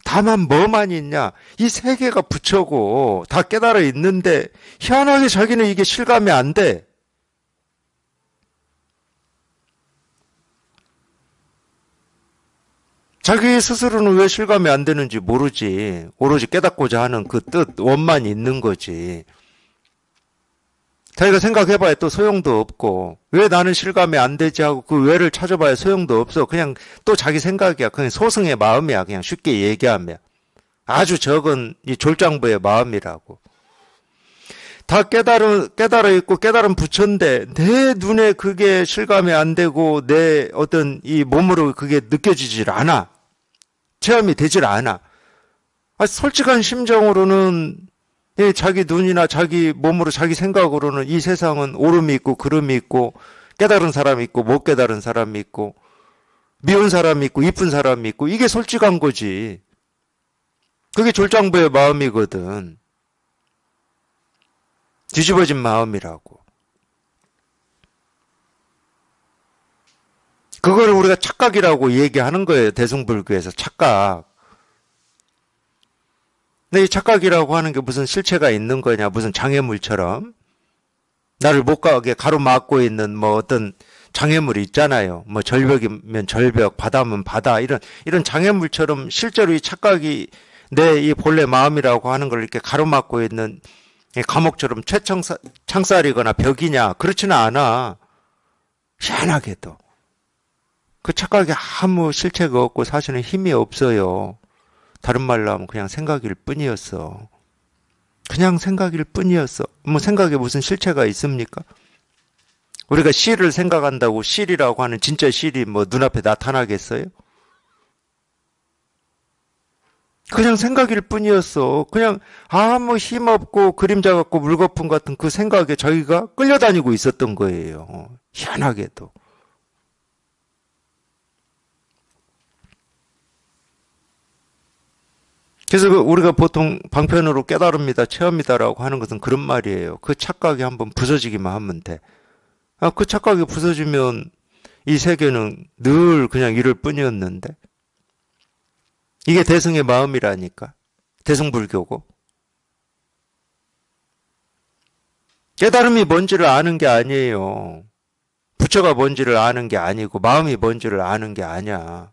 다만 뭐만 있냐? 이 세계가 부처고 다 깨달아 있는데 희한하게 자기는 이게 실감이 안 돼. 자기 스스로는 왜 실감이 안 되는지 모르지. 오로지 깨닫고자 하는 그 뜻, 원만 있는 거지. 자기가 생각해봐야 또 소용도 없고, 왜 나는 실감이 안 되지 하고 그 왜를 찾아봐야 소용도 없어. 그냥 또 자기 생각이야. 그냥 소승의 마음이야. 그냥 쉽게 얘기하면. 아주 적은 이 졸장부의 마음이라고. 다 깨달아 있고 깨달은 부처인데 내 눈에 그게 실감이 안 되고 내 어떤 이 몸으로 그게 느껴지질 않아. 체험이 되질 않아. 솔직한 심정으로는 자기 눈이나 자기 몸으로 자기 생각으로는 이 세상은 옳음이 있고 그름이 있고 깨달은 사람이 있고 못 깨달은 사람이 있고 미운 사람이 있고 이쁜 사람이 있고 이게 솔직한 거지. 그게 졸장부의 마음이거든. 뒤집어진 마음이라고. 그걸 우리가 착각이라고 얘기하는 거예요. 대승불교에서 착각. 근데 이 착각이라고 하는 게 무슨 실체가 있는 거냐, 무슨 장애물처럼. 나를 못 가게 가로막고 있는 뭐 어떤 장애물이 있잖아요. 뭐 절벽이면 절벽, 바다면 바다, 이런 장애물처럼 실제로 이 착각이 내 이 본래 마음이라고 하는 걸 이렇게 가로막고 있는 이 감옥처럼 창살이거나 벽이냐? 그렇지는 않아. 희한하게도. 그 착각이 아무 실체가 없고 사실은 힘이 없어요. 다른 말로 하면 그냥 생각일 뿐이었어. 그냥 생각일 뿐이었어. 뭐 생각에 무슨 실체가 있습니까? 우리가 시를 생각한다고 실이라고 하는 진짜 실이 뭐 눈앞에 나타나겠어요? 그냥 생각일 뿐이었어. 그냥 아무 힘없고 그림자 같고 물거품 같은 그 생각에 저희가 끌려다니고 있었던 거예요. 희한하게도. 그래서 우리가 보통 방편으로 깨달음이다, 체험이다라고 하는 것은 그런 말이에요. 그 착각이 한번 부서지기만 하면 돼. 그 착각이 부서지면 이 세계는 늘 그냥 이럴 뿐이었는데. 이게 대승의 마음이라니까. 대승불교고. 깨달음이 뭔지를 아는 게 아니에요. 부처가 뭔지를 아는 게 아니고 마음이 뭔지를 아는 게 아니야.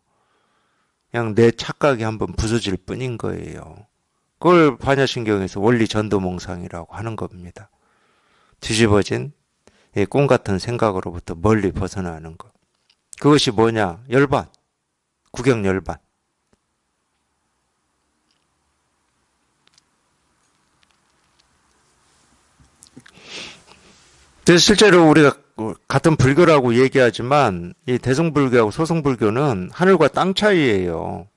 그냥 내 착각이 한번 부서질 뿐인 거예요. 그걸 반야신경에서 원리전도몽상이라고 하는 겁니다. 뒤집어진 꿈 같은 생각으로부터 멀리 벗어나는 것. 그것이 뭐냐? 열반. 구경열반. 그래서 실제로 우리가 같은 불교라고 얘기하지만 이 대승불교하고 소승불교는 하늘과 땅 차이예요.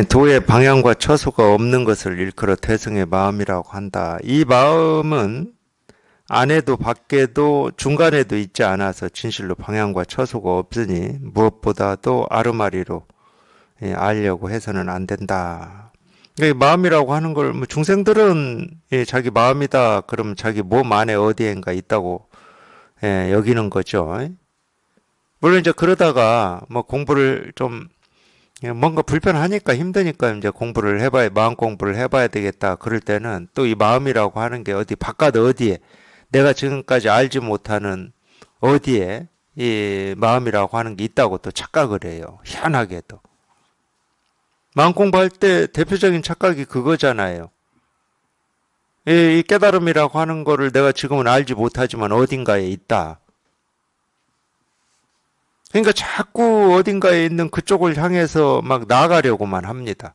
도의 방향과 처소가 없는 것을 일컬어 대승의 마음이라고 한다. 이 마음은 안에도 밖에도 중간에도 있지 않아서 진실로 방향과 처소가 없으니 무엇보다도 아르마리로 알려고 해서는 안 된다. 마음이라고 하는 걸 뭐 중생들은 자기 마음이다 그러면 자기 몸 안에 어디엔가 있다고 여기는 거죠. 물론 이제 그러다가 뭐 공부를 좀 뭔가 불편하니까 힘드니까 이제 공부를 해봐야 마음 공부를 해봐야 되겠다. 그럴 때는 또 이 마음이라고 하는 게 어디 바깥 어디에 내가 지금까지 알지 못하는 어디에 이 마음이라고 하는 게 있다고 또 착각을 해요. 희한하게도. 마음 공부할 때 대표적인 착각이 그거잖아요. 이 깨달음이라고 하는 거를 내가 지금은 알지 못하지만 어딘가에 있다. 그러니까 자꾸 어딘가에 있는 그쪽을 향해서 막 나아가려고만 합니다.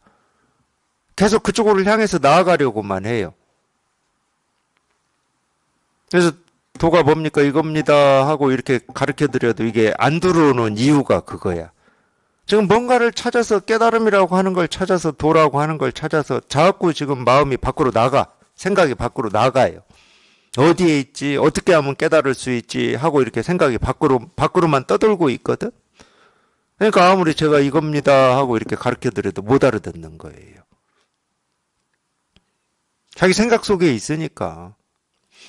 계속 그쪽을 향해서 나아가려고만 해요. 그래서 도가 뭡니까? 이겁니다 하고 이렇게 가르쳐 드려도 이게 안 들어오는 이유가 그거야. 지금 뭔가를 찾아서 깨달음이라고 하는 걸 찾아서 도라고 하는 걸 찾아서 자꾸 지금 마음이 밖으로 나가. 생각이 밖으로 나가요. 어디에 있지? 어떻게 하면 깨달을 수 있지? 하고 이렇게 생각이 밖으로만 떠돌고 있거든? 그러니까 아무리 제가 이겁니다 하고 이렇게 가르쳐 드려도 못 알아듣는 거예요. 자기 생각 속에 있으니까.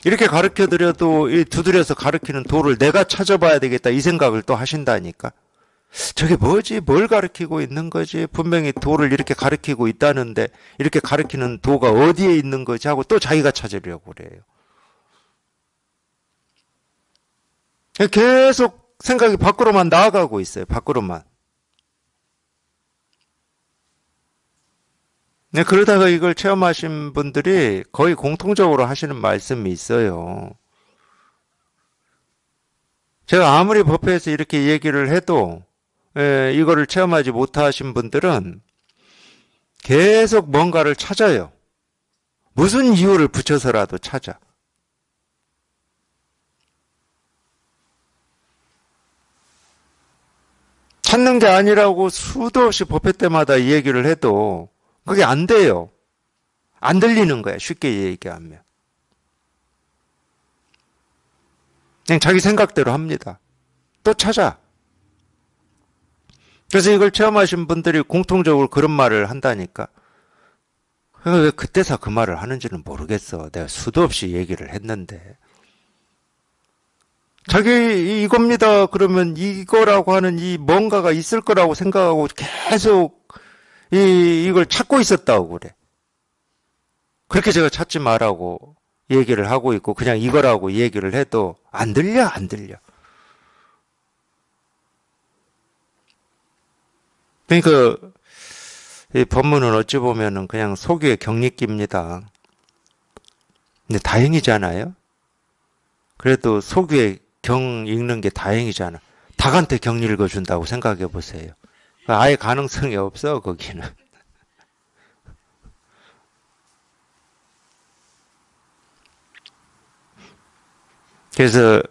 이렇게 가르쳐 드려도 이 두드려서 가르치는 도를 내가 찾아봐야 되겠다 이 생각을 또 하신다니까. 저게 뭐지? 뭘 가르치고 있는 거지? 분명히 도를 이렇게 가르치고 있다는데 이렇게 가르치는 도가 어디에 있는 거지? 하고 또 자기가 찾으려고 그래요. 계속 생각이 밖으로만 나아가고 있어요. 밖으로만. 네, 그러다가 이걸 체험하신 분들이 거의 공통적으로 하시는 말씀이 있어요. 제가 아무리 법회에서 이렇게 얘기를 해도 이거를 체험하지 못하신 분들은 계속 뭔가를 찾아요. 무슨 이유를 붙여서라도 찾아. 찾는 게 아니라고 수도 없이 법회 때마다 이 얘기를 해도 그게 안 돼요. 안 들리는 거야. 쉽게 얘기하면. 그냥 자기 생각대로 합니다. 또 찾아. 그래서 이걸 체험하신 분들이 공통적으로 그런 말을 한다니까. 왜 그때서 그 말을 하는지는 모르겠어. 내가 수도 없이 얘기를 했는데. 자기 이겁니다. 그러면 이거라고 하는 이 뭔가가 있을 거라고 생각하고 계속 이걸 찾고 있었다고 그래. 그렇게 제가 찾지 말라고 얘기를 하고 있고 그냥 이거라고 얘기를 해도 안 들려, 안 들려. 그러니까 이 법문은 어찌 보면은 그냥 소규의 격리기입니다. 근데 다행이잖아요. 그래도 소규의 경 읽는 게 다행이잖아. 닭한테 경 읽어준다고 생각해 보세요. 아예 가능성이 없어 거기는. 그래서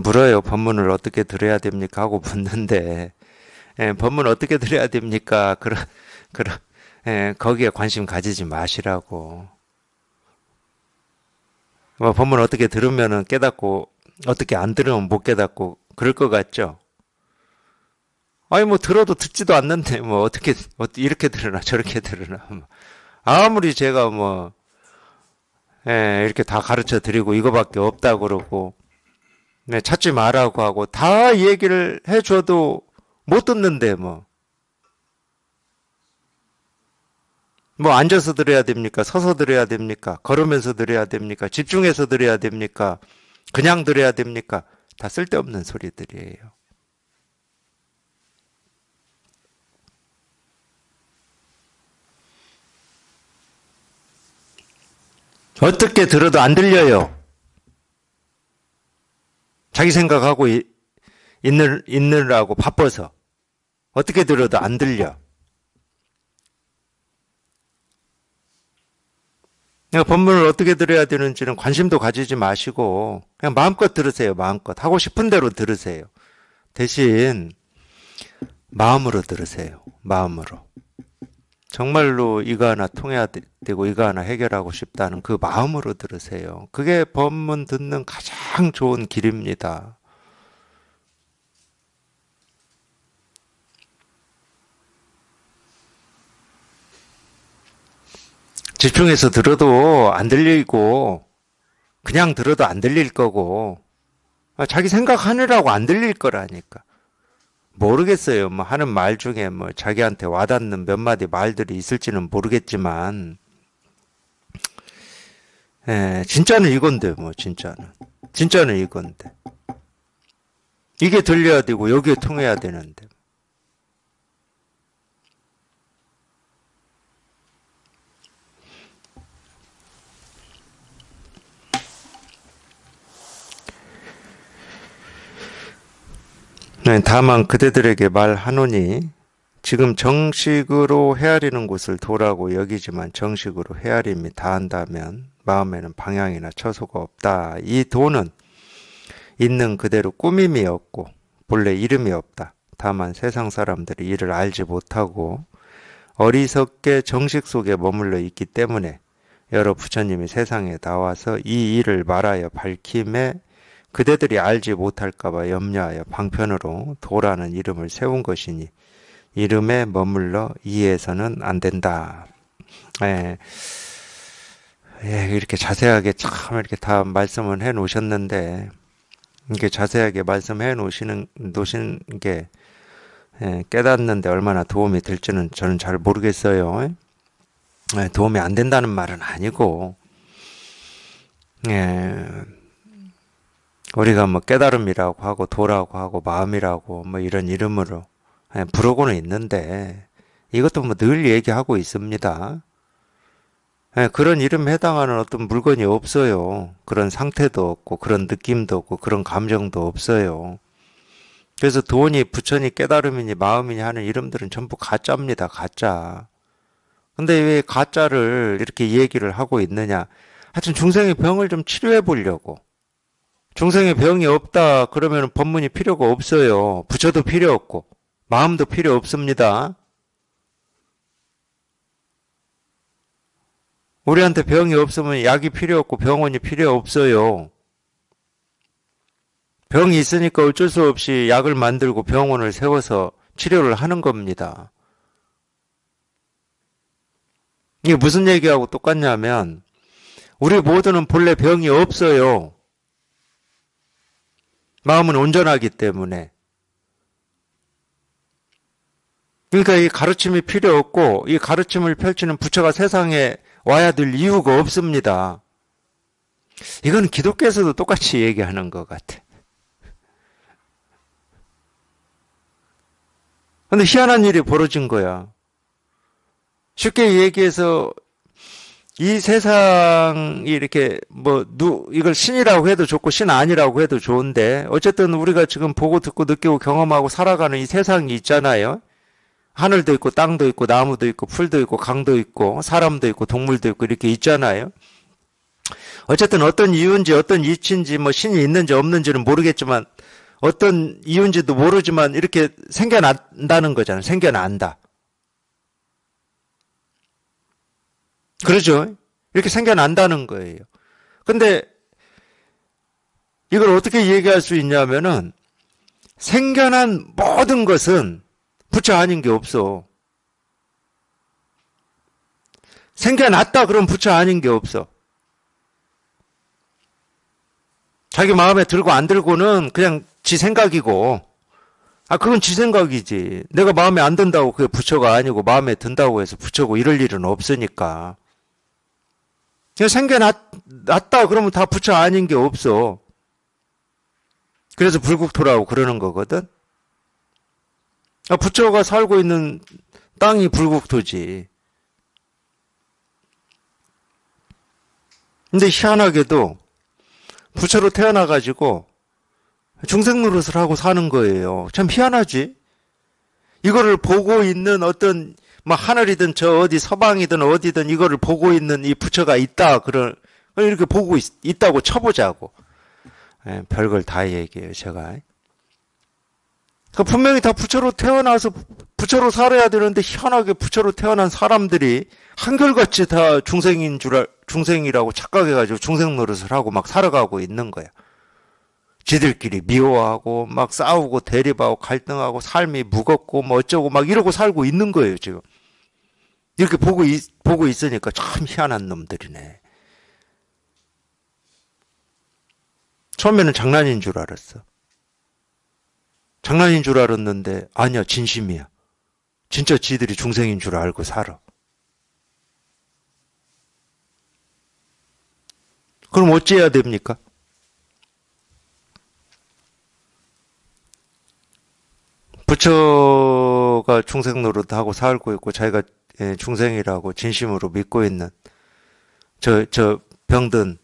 물어요. 법문을 어떻게 들어야 됩니까? 하고 묻는데 법문 어떻게 들어야 됩니까? 그런 거기에 관심 가지지 마시라고. 뭐 법문 어떻게 들으면은 깨닫고 어떻게 안 들으면 못 깨닫고 그럴 것 같죠? 아니 뭐 들어도 듣지도 않는데 뭐 어떻게 이렇게 들으나 저렇게 들으나 아무리 제가 뭐 이렇게 다 가르쳐 드리고 이거밖에 없다 그러고 찾지 말라고 하고 다 얘기를 해줘도 못 듣는데 뭐 앉아서 들어야 됩니까? 서서 들어야 됩니까? 걸으면서 들어야 됩니까? 집중해서 들어야 됩니까? 그냥 들어야 됩니까? 다 쓸데없는 소리들이에요. 어떻게 들어도 안 들려요. 자기 생각하고 있느라고 바빠서 어떻게 들어도 안 들려. 그러니까 법문을 어떻게 들어야 되는지는 관심도 가지지 마시고 그냥 마음껏 들으세요. 마음껏. 하고 싶은 대로 들으세요. 대신 마음으로 들으세요. 마음으로. 정말로 이거 하나 통해야 되고 이거 하나 해결하고 싶다는 그 마음으로 들으세요. 그게 법문 듣는 가장 좋은 길입니다. 집중해서 들어도 안 들리고 그냥 들어도 안 들릴 거고 자기 생각하느라고 안 들릴 거라니까. 모르겠어요. 뭐 하는 말 중에 뭐 자기한테 와닿는 몇 마디 말들이 있을지는 모르겠지만 진짜는 이건데 뭐 진짜는 이건데 이게 들려야 되고 여기에 통해야 되는데 다만 그대들에게 말하노니 지금 정식으로 헤아리는 곳을 도라고 여기지만 정식으로 헤아림이 다한다면 마음에는 방향이나 처소가 없다. 이 도는 있는 그대로 꾸밈이 없고 본래 이름이 없다. 다만 세상 사람들이 이를 알지 못하고 어리석게 정식 속에 머물러 있기 때문에 여러 부처님이 세상에 나와서 이 일을 말하여 밝힘에 그대들이 알지 못할까봐 염려하여 방편으로 도라는 이름을 세운 것이니 이름에 머물러 이해해서는 안 된다. 이렇게 자세하게 참 이렇게 다 말씀을 해 놓으셨는데 이렇게 자세하게 말씀해 놓으신 게 깨닫는데 얼마나 도움이 될지는 저는 잘 모르겠어요. 도움이 안 된다는 말은 아니고 우리가 뭐 깨달음이라고 하고 도라고 하고 마음이라고 뭐 이런 이름으로 부르고는 있는데 이것도 뭐 늘 얘기하고 있습니다. 그런 이름에 해당하는 어떤 물건이 없어요. 그런 상태도 없고 그런 느낌도 없고 그런 감정도 없어요. 그래서 도니, 부처니, 깨달음이니 마음이니 하는 이름들은 전부 가짜입니다. 가짜. 근데 왜 가짜를 이렇게 얘기를 하고 있느냐. 하여튼 중생의 병을 좀 치료해 보려고. 중생의 병이 없다 그러면 법문이 필요가 없어요. 부처도 필요 없고 마음도 필요 없습니다. 우리한테 병이 없으면 약이 필요 없고 병원이 필요 없어요. 병이 있으니까 어쩔 수 없이 약을 만들고 병원을 세워서 치료를 하는 겁니다. 이게 무슨 얘기하고 똑같냐면 우리 모두는 본래 병이 없어요. 마음은 온전하기 때문에. 그러니까 이 가르침이 필요 없고 이 가르침을 펼치는 부처가 세상에 와야 될 이유가 없습니다. 이건 기독교에서도 똑같이 얘기하는 것 같아. 근데 희한한 일이 벌어진 거야. 쉽게 얘기해서 이 세상이 이렇게 이걸 신이라고 해도 좋고 신 아니라고 해도 좋은데 어쨌든 우리가 지금 보고 듣고 느끼고 경험하고 살아가는 이 세상이 있잖아요. 하늘도 있고 땅도 있고 나무도 있고 풀도 있고 강도 있고 사람도 있고 동물도 있고 이렇게 있잖아요. 어쨌든 어떤 이유인지 어떤 이치인지 신이 있는지 없는지는 모르겠지만 어떤 이유인지도 모르지만 이렇게 생겨난다는 거잖아요. 생겨난다. 그러죠? 이렇게 생겨난다는 거예요. 근데 이걸 어떻게 얘기할 수 있냐면은 생겨난 모든 것은 부처 아닌 게 없어. 생겨났다 그럼 부처 아닌 게 없어. 자기 마음에 들고 안 들고는 그냥 지 생각이고, 그건 지 생각이지. 내가 마음에 안 든다고 그게 부처가 아니고 마음에 든다고 해서 부처고 이럴 일은 없으니까. 그냥 생겨났다 그러면 다 부처 아닌 게 없어. 그래서 불국토라고 그러는 거거든. 부처가 살고 있는 땅이 불국토지. 근데 희한하게도 부처로 태어나가지고 중생 노릇을 하고 사는 거예요. 참 희한하지? 이거를 보고 있는 어떤 하늘이든 저 어디 서방이든 어디든 이거를 보고 있는 이 부처가 있다. 이렇게 보고 있다고 쳐보자고. 별걸 다 얘기해요, 제가. 분명히 다 부처로 태어나서 부처로 살아야 되는데 희한하게 부처로 태어난 사람들이 한결같이 다 중생이라고 착각해가지고 중생 노릇을 하고 막 살아가고 있는 거야. 지들끼리 미워하고 막 싸우고 대립하고 갈등하고 삶이 무겁고 어쩌고 막 이러고 살고 있는 거예요, 지금. 이렇게 보고 있으니까 참 희한한 놈들이네. 처음에는 장난인 줄 알았어. 장난인 줄 알았는데 아니야, 진심이야. 진짜 지들이 중생인 줄 알고 살아. 그럼 어찌해야 됩니까? 부처가 중생 노릇하고 살고 있고 자기가 중생이라고 진심으로 믿고 있는 저 병든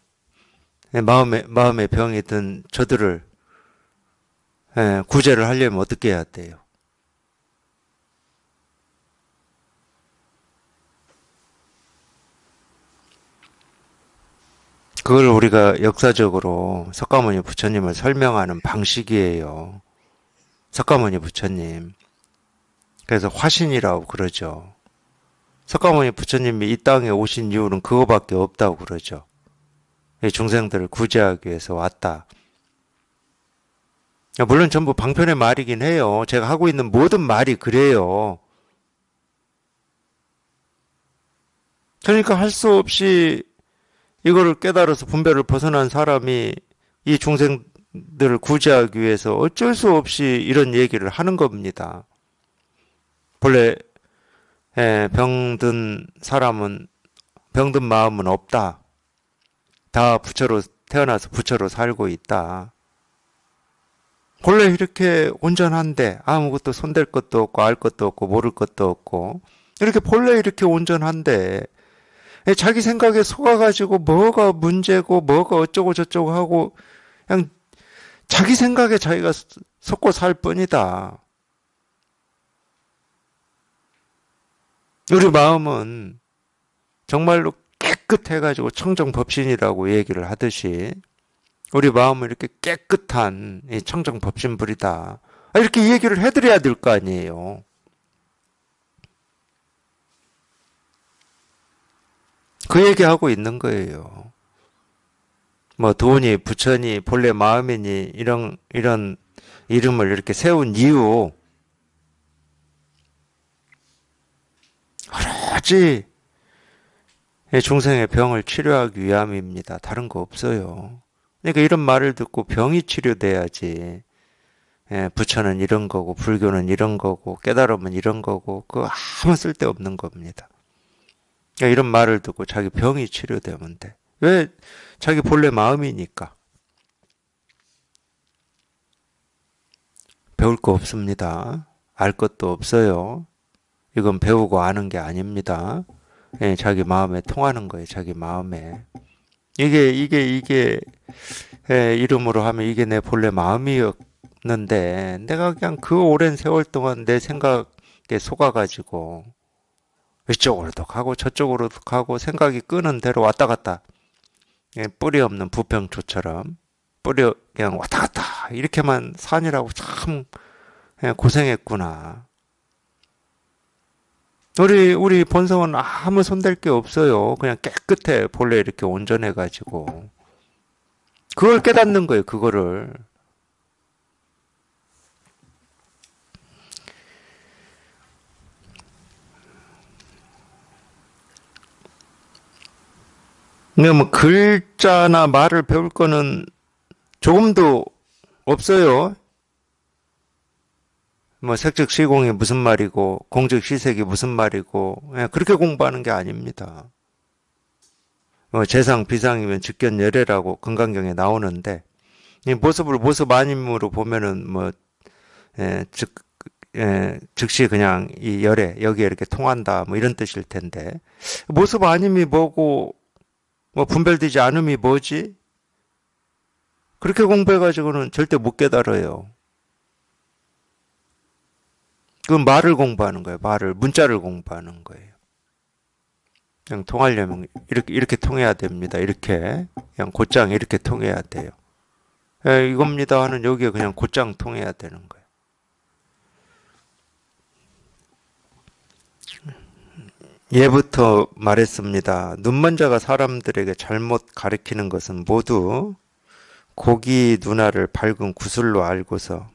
마음에 병이 든 저들을 구제를 하려면 어떻게 해야 돼요? 그걸 우리가 역사적으로 석가모니 부처님을 설명하는 방식이에요. 석가모니 부처님. 그래서 화신이라고 그러죠. 석가모니 부처님이 이 땅에 오신 이유는 그거밖에 없다고 그러죠. 중생들을 구제하기 위해서 왔다. 물론 전부 방편의 말이긴 해요. 제가 하고 있는 모든 말이 그래요. 그러니까 할 수 없이 이거를 깨달아서 분별을 벗어난 사람이 이 중생들을 구제하기 위해서 어쩔 수 없이 이런 얘기를 하는 겁니다. 본래 병든 마음은 없다. 다 부처로 태어나서 부처로 살고 있다. 본래 이렇게 온전한데 아무것도 손댈 것도 없고 알 것도 없고 모를 것도 없고 이렇게 본래 이렇게 온전한데 자기 생각에 속아가지고 뭐가 문제고 뭐가 어쩌고 저쩌고 하고 그냥 자기 생각에 자기가 속고 살 뿐이다. 우리 마음은 정말로 깨끗해가지고 청정법신이라고 얘기를 하듯이 우리 마음은 이렇게 깨끗한 청정법신불이다. 이렇게 얘기를 해드려야 될 거 아니에요. 그 얘기하고 있는 거예요. 돈이, 부처니, 본래 마음이니 이런 이름을 이렇게 세운 이유 오로지 중생의 병을 치료하기 위함입니다. 다른 거 없어요. 그러니까 이런 말을 듣고 병이 치료돼야지. 부처는 이런 거고 불교는 이런 거고 깨달음은 이런 거고 그거 아무 쓸데없는 겁니다. 그러니까 이런 말을 듣고 자기 병이 치료되면 돼. 왜? 자기 본래 마음이니까. 배울 거 없습니다. 알 것도 없어요. 이건 배우고 아는 게 아닙니다. 자기 마음에 통하는 거예요. 자기 마음에. 이게 이름으로 하면 이게 내 본래 마음이었는데 내가 그냥 그 오랜 세월 동안 내 생각에 속아가지고 이쪽으로도 가고 저쪽으로도 가고 생각이 끄는 대로 왔다 갔다 뿌리 없는 부평초처럼 뿌리 그냥 왔다 갔다 이렇게만 사느라고 참 고생했구나. 우리 본성은 아무 손댈 게 없어요. 그냥 깨끗해. 본래 이렇게 온전해가지고. 그걸 깨닫는 거예요, 그거를. 근데 뭐 글자나 말을 배울 거는 조금도 없어요. 뭐 색즉시공이 무슨 말이고 공즉시색이 무슨 말이고 그렇게 공부하는 게 아닙니다. 뭐 재상 비상이면 즉견열애라고 금강경에 나오는데 이 모습을 모습 아님으로 보면은 뭐 즉 즉시 그냥 이 열애 여기에 이렇게 통한다 뭐 이런 뜻일 텐데 모습 아님이 뭐고 뭐 분별되지 않음이 뭐지? 그렇게 공부해가지고는 절대 못 깨달아요. 그건 말을 공부하는 거예요. 말을 문자를 공부하는 거예요. 그냥 통하려면 이렇게 통해야 됩니다. 이렇게 그냥 곧장 이렇게 통해야 돼요. 이겁니다 하는 여기에 그냥 곧장 통해야 되는 거예요. 예부터 말했습니다. 눈먼자가 사람들에게 잘못 가르치는 것은 모두 고기 누나를 밝은 구슬로 알고서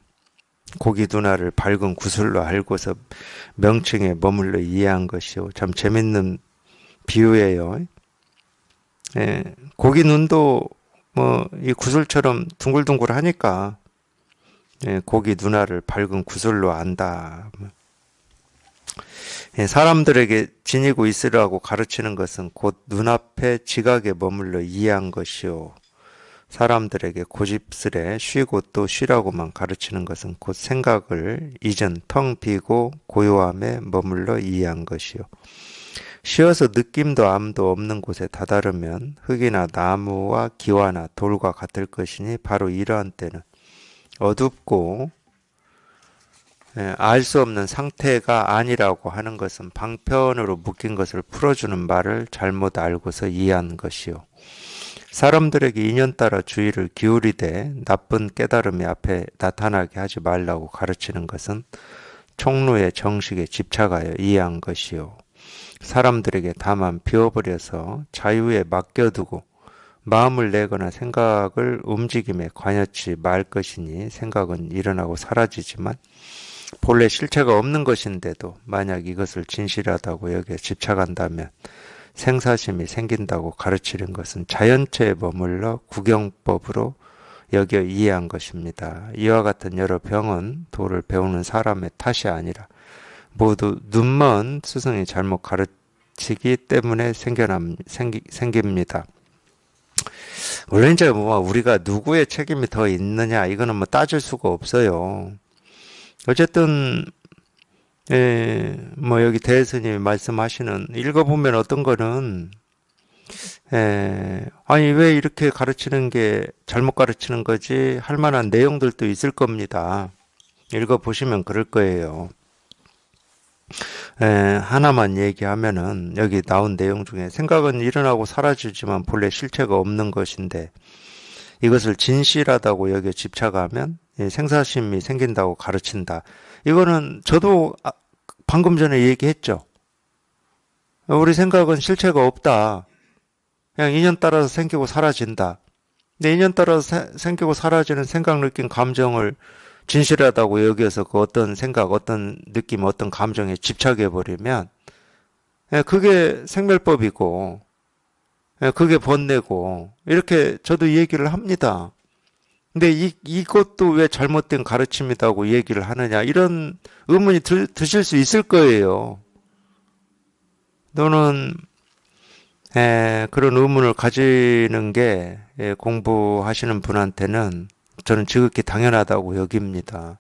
명칭에 머물러 이해한 것이요. 참 재밌는 비유예요. 고기 눈도 뭐 이 구슬처럼 둥글둥글 하니까 고기 누나를 밝은 구슬로 안다. 사람들에게 지니고 있으라고 가르치는 것은 곧 눈앞에 지각에 머물러 이해한 것이요. 사람들에게 고집스레 쉬고 또 쉬라고만 가르치는 것은 곧 생각을 잊은 텅 비고 고요함에 머물러 이해한 것이요. 쉬어서 느낌도 암도 없는 곳에 다다르면 흙이나 나무와 기와나 돌과 같을 것이니 바로 이러한 때는 어둡고 알 수 없는 상태가 아니라고 하는 것은 방편으로 묶인 것을 풀어주는 말을 잘못 알고서 이해한 것이요. 사람들에게 인연 따라 주의를 기울이되 나쁜 깨달음이 앞에 나타나게 하지 말라고 가르치는 것은 총루의 정식에 집착하여 이해한 것이요. 사람들에게 다만 비워버려서 자유에 맡겨두고 마음을 내거나 생각을 움직임에 관여치 말 것이니 생각은 일어나고 사라지지만 본래 실체가 없는 것인데도 만약 이것을 진실하다고 여기에 집착한다면 생사심이 생긴다고 가르치는 것은 자연체에 머물러 구경법으로 여겨 이해한 것입니다. 이와 같은 여러 병은 도를 배우는 사람의 탓이 아니라 모두 눈먼 스승이 잘못 가르치기 때문에 생깁니다. 물론 이제 뭐 우리가 누구의 책임이 더 있느냐 이거는 뭐 따질 수가 없어요. 어쨌든 뭐 여기 대스님이 말씀하시는 읽어보면 어떤 거는 아니 왜 이렇게 가르치는 게 잘못 가르치는 거지 할 만한 내용들도 있을 겁니다. 읽어보시면 그럴 거예요. 하나만 얘기하면은 여기 나온 내용 중에 생각은 일어나고 사라지지만 본래 실체가 없는 것인데 이것을 진실하다고 여겨 집착하면 생사심이 생긴다고 가르친다. 이거는 저도 방금 전에 얘기했죠. 우리 생각은 실체가 없다. 그냥 인연 따라서 생기고 사라진다. 근데 인연 따라서 생기고 사라지는 생각, 느낌, 감정을 진실하다고 여기서 그 어떤 생각, 어떤 느낌, 어떤 감정에 집착해버리면 그게 생멸법이고, 그게 번뇌고, 이렇게 저도 얘기를 합니다. 근데 이것도 왜 잘못된 가르침이라고 얘기를 하느냐, 이런 의문이 드실 수 있을 거예요. 또는, 그런 의문을 가지는 게 공부하시는 분한테는 저는 지극히 당연하다고 여깁니다.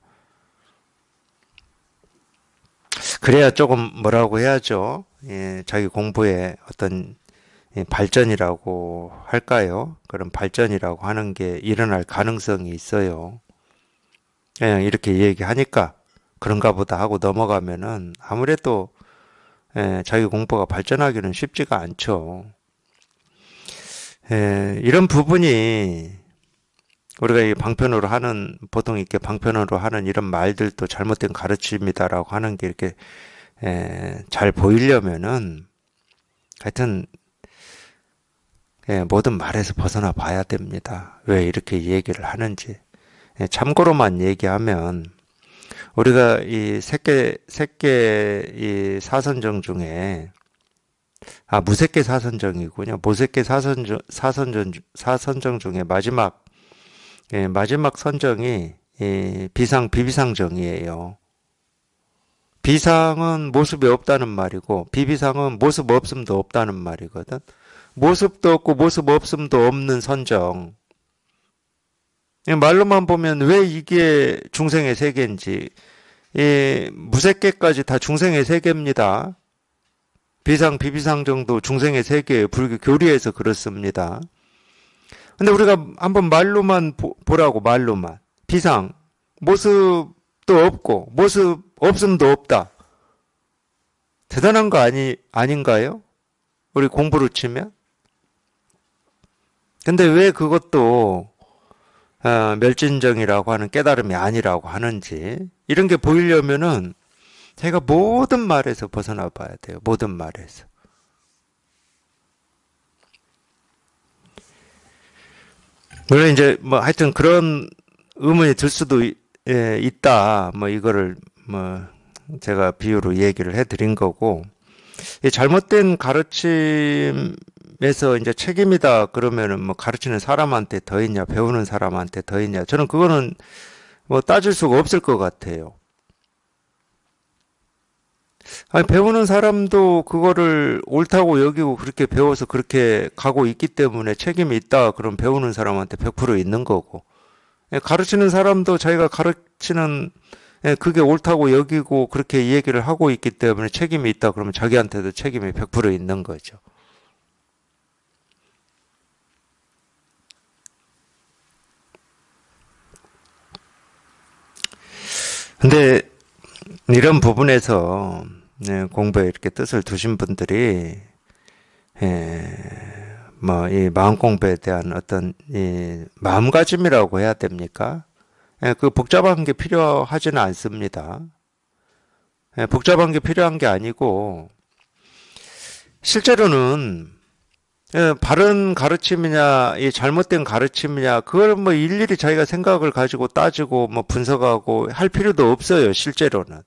그래야 조금 뭐라고 해야죠. 자기 공부에 어떤 발전이라고 할까요? 그런 발전이라고 하는 게 일어날 가능성이 있어요. 그냥 이렇게 얘기하니까 그런가 보다 하고 넘어가면은 아무래도 자기 공부가 발전하기는 쉽지가 않죠. 이런 부분이 우리가 이 방편으로 하는, 보통 이렇게 방편으로 하는 이런 말들도 잘못된 가르침이다라고 하는 게 이렇게 잘 보이려면은 하여튼 모든 말에서 벗어나 봐야 됩니다. 왜 이렇게 얘기를 하는지. 참고로만 얘기하면 우리가 이 색계 이 사선정 중에 무색계 사선정이군요. 무색계 사선정 중에 마지막 선정이 비비상정이에요. 비상은 모습이 없다는 말이고 비비상은 모습 없음도 없다는 말이거든. 모습도 없고 모습 없음도 없는 선정. 말로만 보면 왜 이게 중생의 세계인지, 무색계까지 다 중생의 세계입니다. 비상, 비비상 정도 중생의 세계예요. 불교 교리에서 그렇습니다. 근데 우리가 한번 말로만 보라고, 말로만. 비상, 모습도 없고 모습 없음도 없다. 대단한 거 아닌가요? 우리 공부로 치면? 근데 왜 그것도 멸진정이라고 하는 깨달음이 아니라고 하는지, 이런 게 보이려면은 제가 모든 말에서 벗어나 봐야 돼요. 모든 말에서. 물론 이제 뭐 하여튼 그런 의문이 들 수도 있다. 뭐 이거를 뭐 제가 비유로 얘기를 해드린 거고, 이 잘못된 가르침에서 이제 책임이다 그러면은 뭐 가르치는 사람한테 더 있냐, 배우는 사람한테 더 있냐. 저는 그거는 뭐 따질 수가 없을 것 같아요. 아니, 배우는 사람도 그거를 옳다고 여기고 그렇게 배워서 그렇게 가고 있기 때문에 책임이 있다. 그럼 배우는 사람한테 100% 있는 거고. 가르치는 사람도 자기가 가르치는 그게 옳다고 여기고 그렇게 얘기를 하고 있기 때문에 책임이 있다. 그러면 자기한테도 책임이 100% 있는 거죠. 근데 이런 부분에서 공부에 이렇게 뜻을 두신 분들이 뭐 이 마음 공부에 대한 어떤 이 마음가짐이라고 해야 됩니까? 그 복잡한 게 필요하지는 않습니다. 복잡한 게 필요한 게 아니고 실제로는 바른 가르침이냐, 이 잘못된 가르침이냐, 그걸 뭐 일일이 자기가 생각을 가지고 따지고 뭐 분석하고 할 필요도 없어요, 실제로는.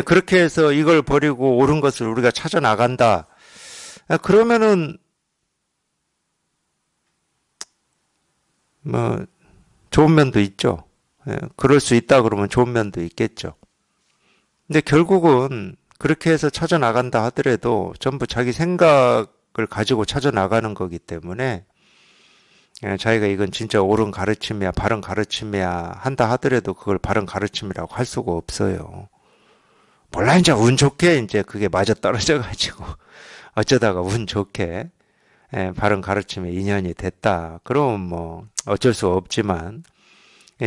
그렇게 해서 이걸 버리고 옳은 것을 우리가 찾아 나간다. 그러면은 뭐 좋은 면도 있죠. 그럴 수 있다 그러면 좋은 면도 있겠죠. 근데 결국은 그렇게 해서 찾아 나간다 하더라도 전부 자기 생각을 가지고 찾아 나가는 거기 때문에 자기가 이건 진짜 옳은 가르침이야, 바른 가르침이야 한다 하더라도 그걸 바른 가르침이라고 할 수가 없어요. 몰라, 이제 운 좋게 이제 그게 맞아 떨어져 가지고 어쩌다가 운 좋게 바른 가르침에 인연이 됐다. 그러면 뭐 어쩔 수 없지만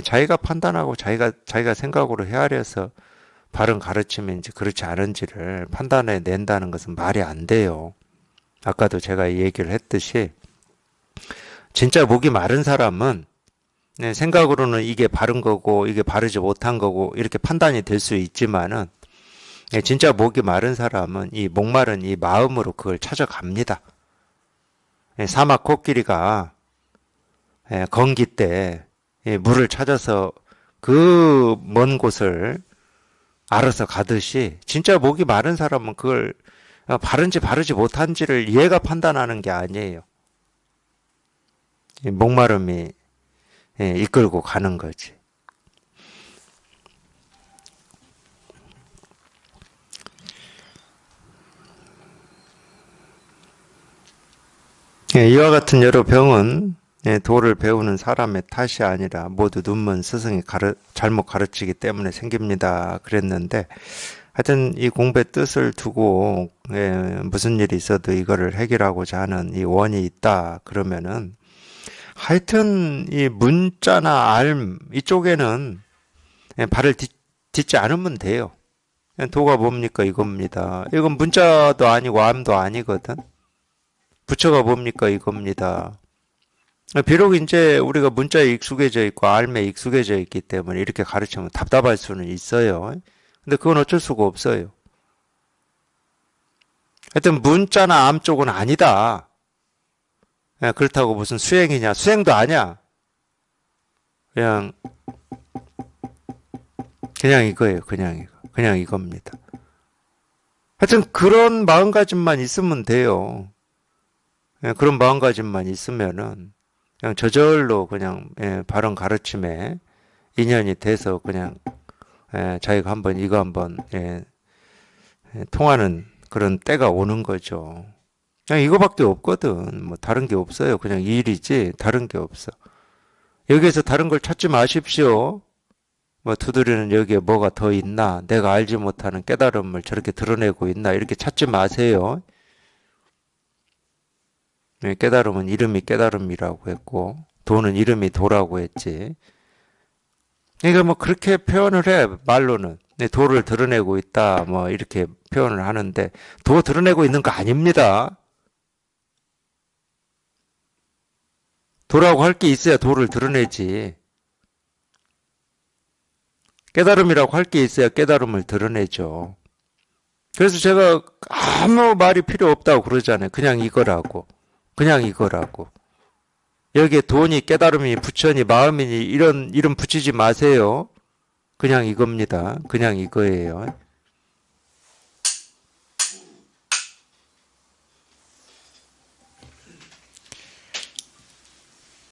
자기가 판단하고 자기가 생각으로 헤아려서 바른 가르침인지 그렇지 않은지를 판단해 낸다는 것은 말이 안 돼요. 아까도 제가 얘기를 했듯이 진짜 목이 마른 사람은 생각으로는 이게 바른 거고 이게 바르지 못한 거고 이렇게 판단이 될 수 있지만은 진짜 목이 마른 사람은 이 목마른 이 마음으로 그걸 찾아갑니다. 사막 코끼리가 건기 때 물을 찾아서 그 먼 곳을 알아서 가듯이 진짜 목이 마른 사람은 그걸 바른지 바르지 못한지를 얘가 판단하는 게 아니에요. 이 목마름이 이끌고 가는 거지. 이와 같은 여러 병은 도를 배우는 사람의 탓이 아니라 모두 눈먼 스승이 잘못 가르치기 때문에 생깁니다. 그랬는데 하여튼 이 공부의 뜻을 두고 무슨 일이 있어도 이거를 해결하고자 하는 이 원이 있다 그러면은 하여튼 이 문자나 알 이쪽에는 발을 딛지 않으면 돼요. 도가 뭡니까 이겁니다. 이건 문자도 아니고 암도 아니거든. 부처가 뭡니까 이겁니다. 비록 이제 우리가 문자에 익숙해져 있고 알에 익숙해져 있기 때문에 이렇게 가르치면 답답할 수는 있어요. 근데 그건 어쩔 수가 없어요. 하여튼 문자나 암 쪽은 아니다. 그렇다고 무슨 수행이냐? 수행도 아니야. 그냥 이거예요. 그냥 이겁니다. 하여튼 그런 마음가짐만 있으면 돼요. 그런 마음가짐만 있으면은 그냥 저절로 그냥 바른 가르침에 인연이 돼서 그냥 자기가 한번 이거 한번 통하는 그런 때가 오는 거죠. 그냥 이거밖에 없거든. 뭐 다른 게 없어요. 그냥 이 일이지 다른 게 없어. 여기에서 다른 걸 찾지 마십시오. 뭐 두드리는 여기에 뭐가 더 있나? 내가 알지 못하는 깨달음을 저렇게 드러내고 있나? 이렇게 찾지 마세요. 깨달음은 이름이 깨달음이라고 했고 도는 이름이 도라고 했지. 그러니까 뭐 그렇게 표현을 해 말로는 도를 드러내고 있다 뭐 이렇게 표현을 하는데 도 드러내고 있는 거 아닙니다. 도라고 할 게 있어야 도를 드러내지. 깨달음이라고 할 게 있어야 깨달음을 드러내죠. 그래서 제가 아무 말이 필요 없다고 그러잖아요. 그냥 이거라고. 그냥 이거라고. 여기에 돈이 깨달음이 부처니 마음이니 이런 이름 붙이지 마세요. 그냥 이겁니다. 그냥 이거예요.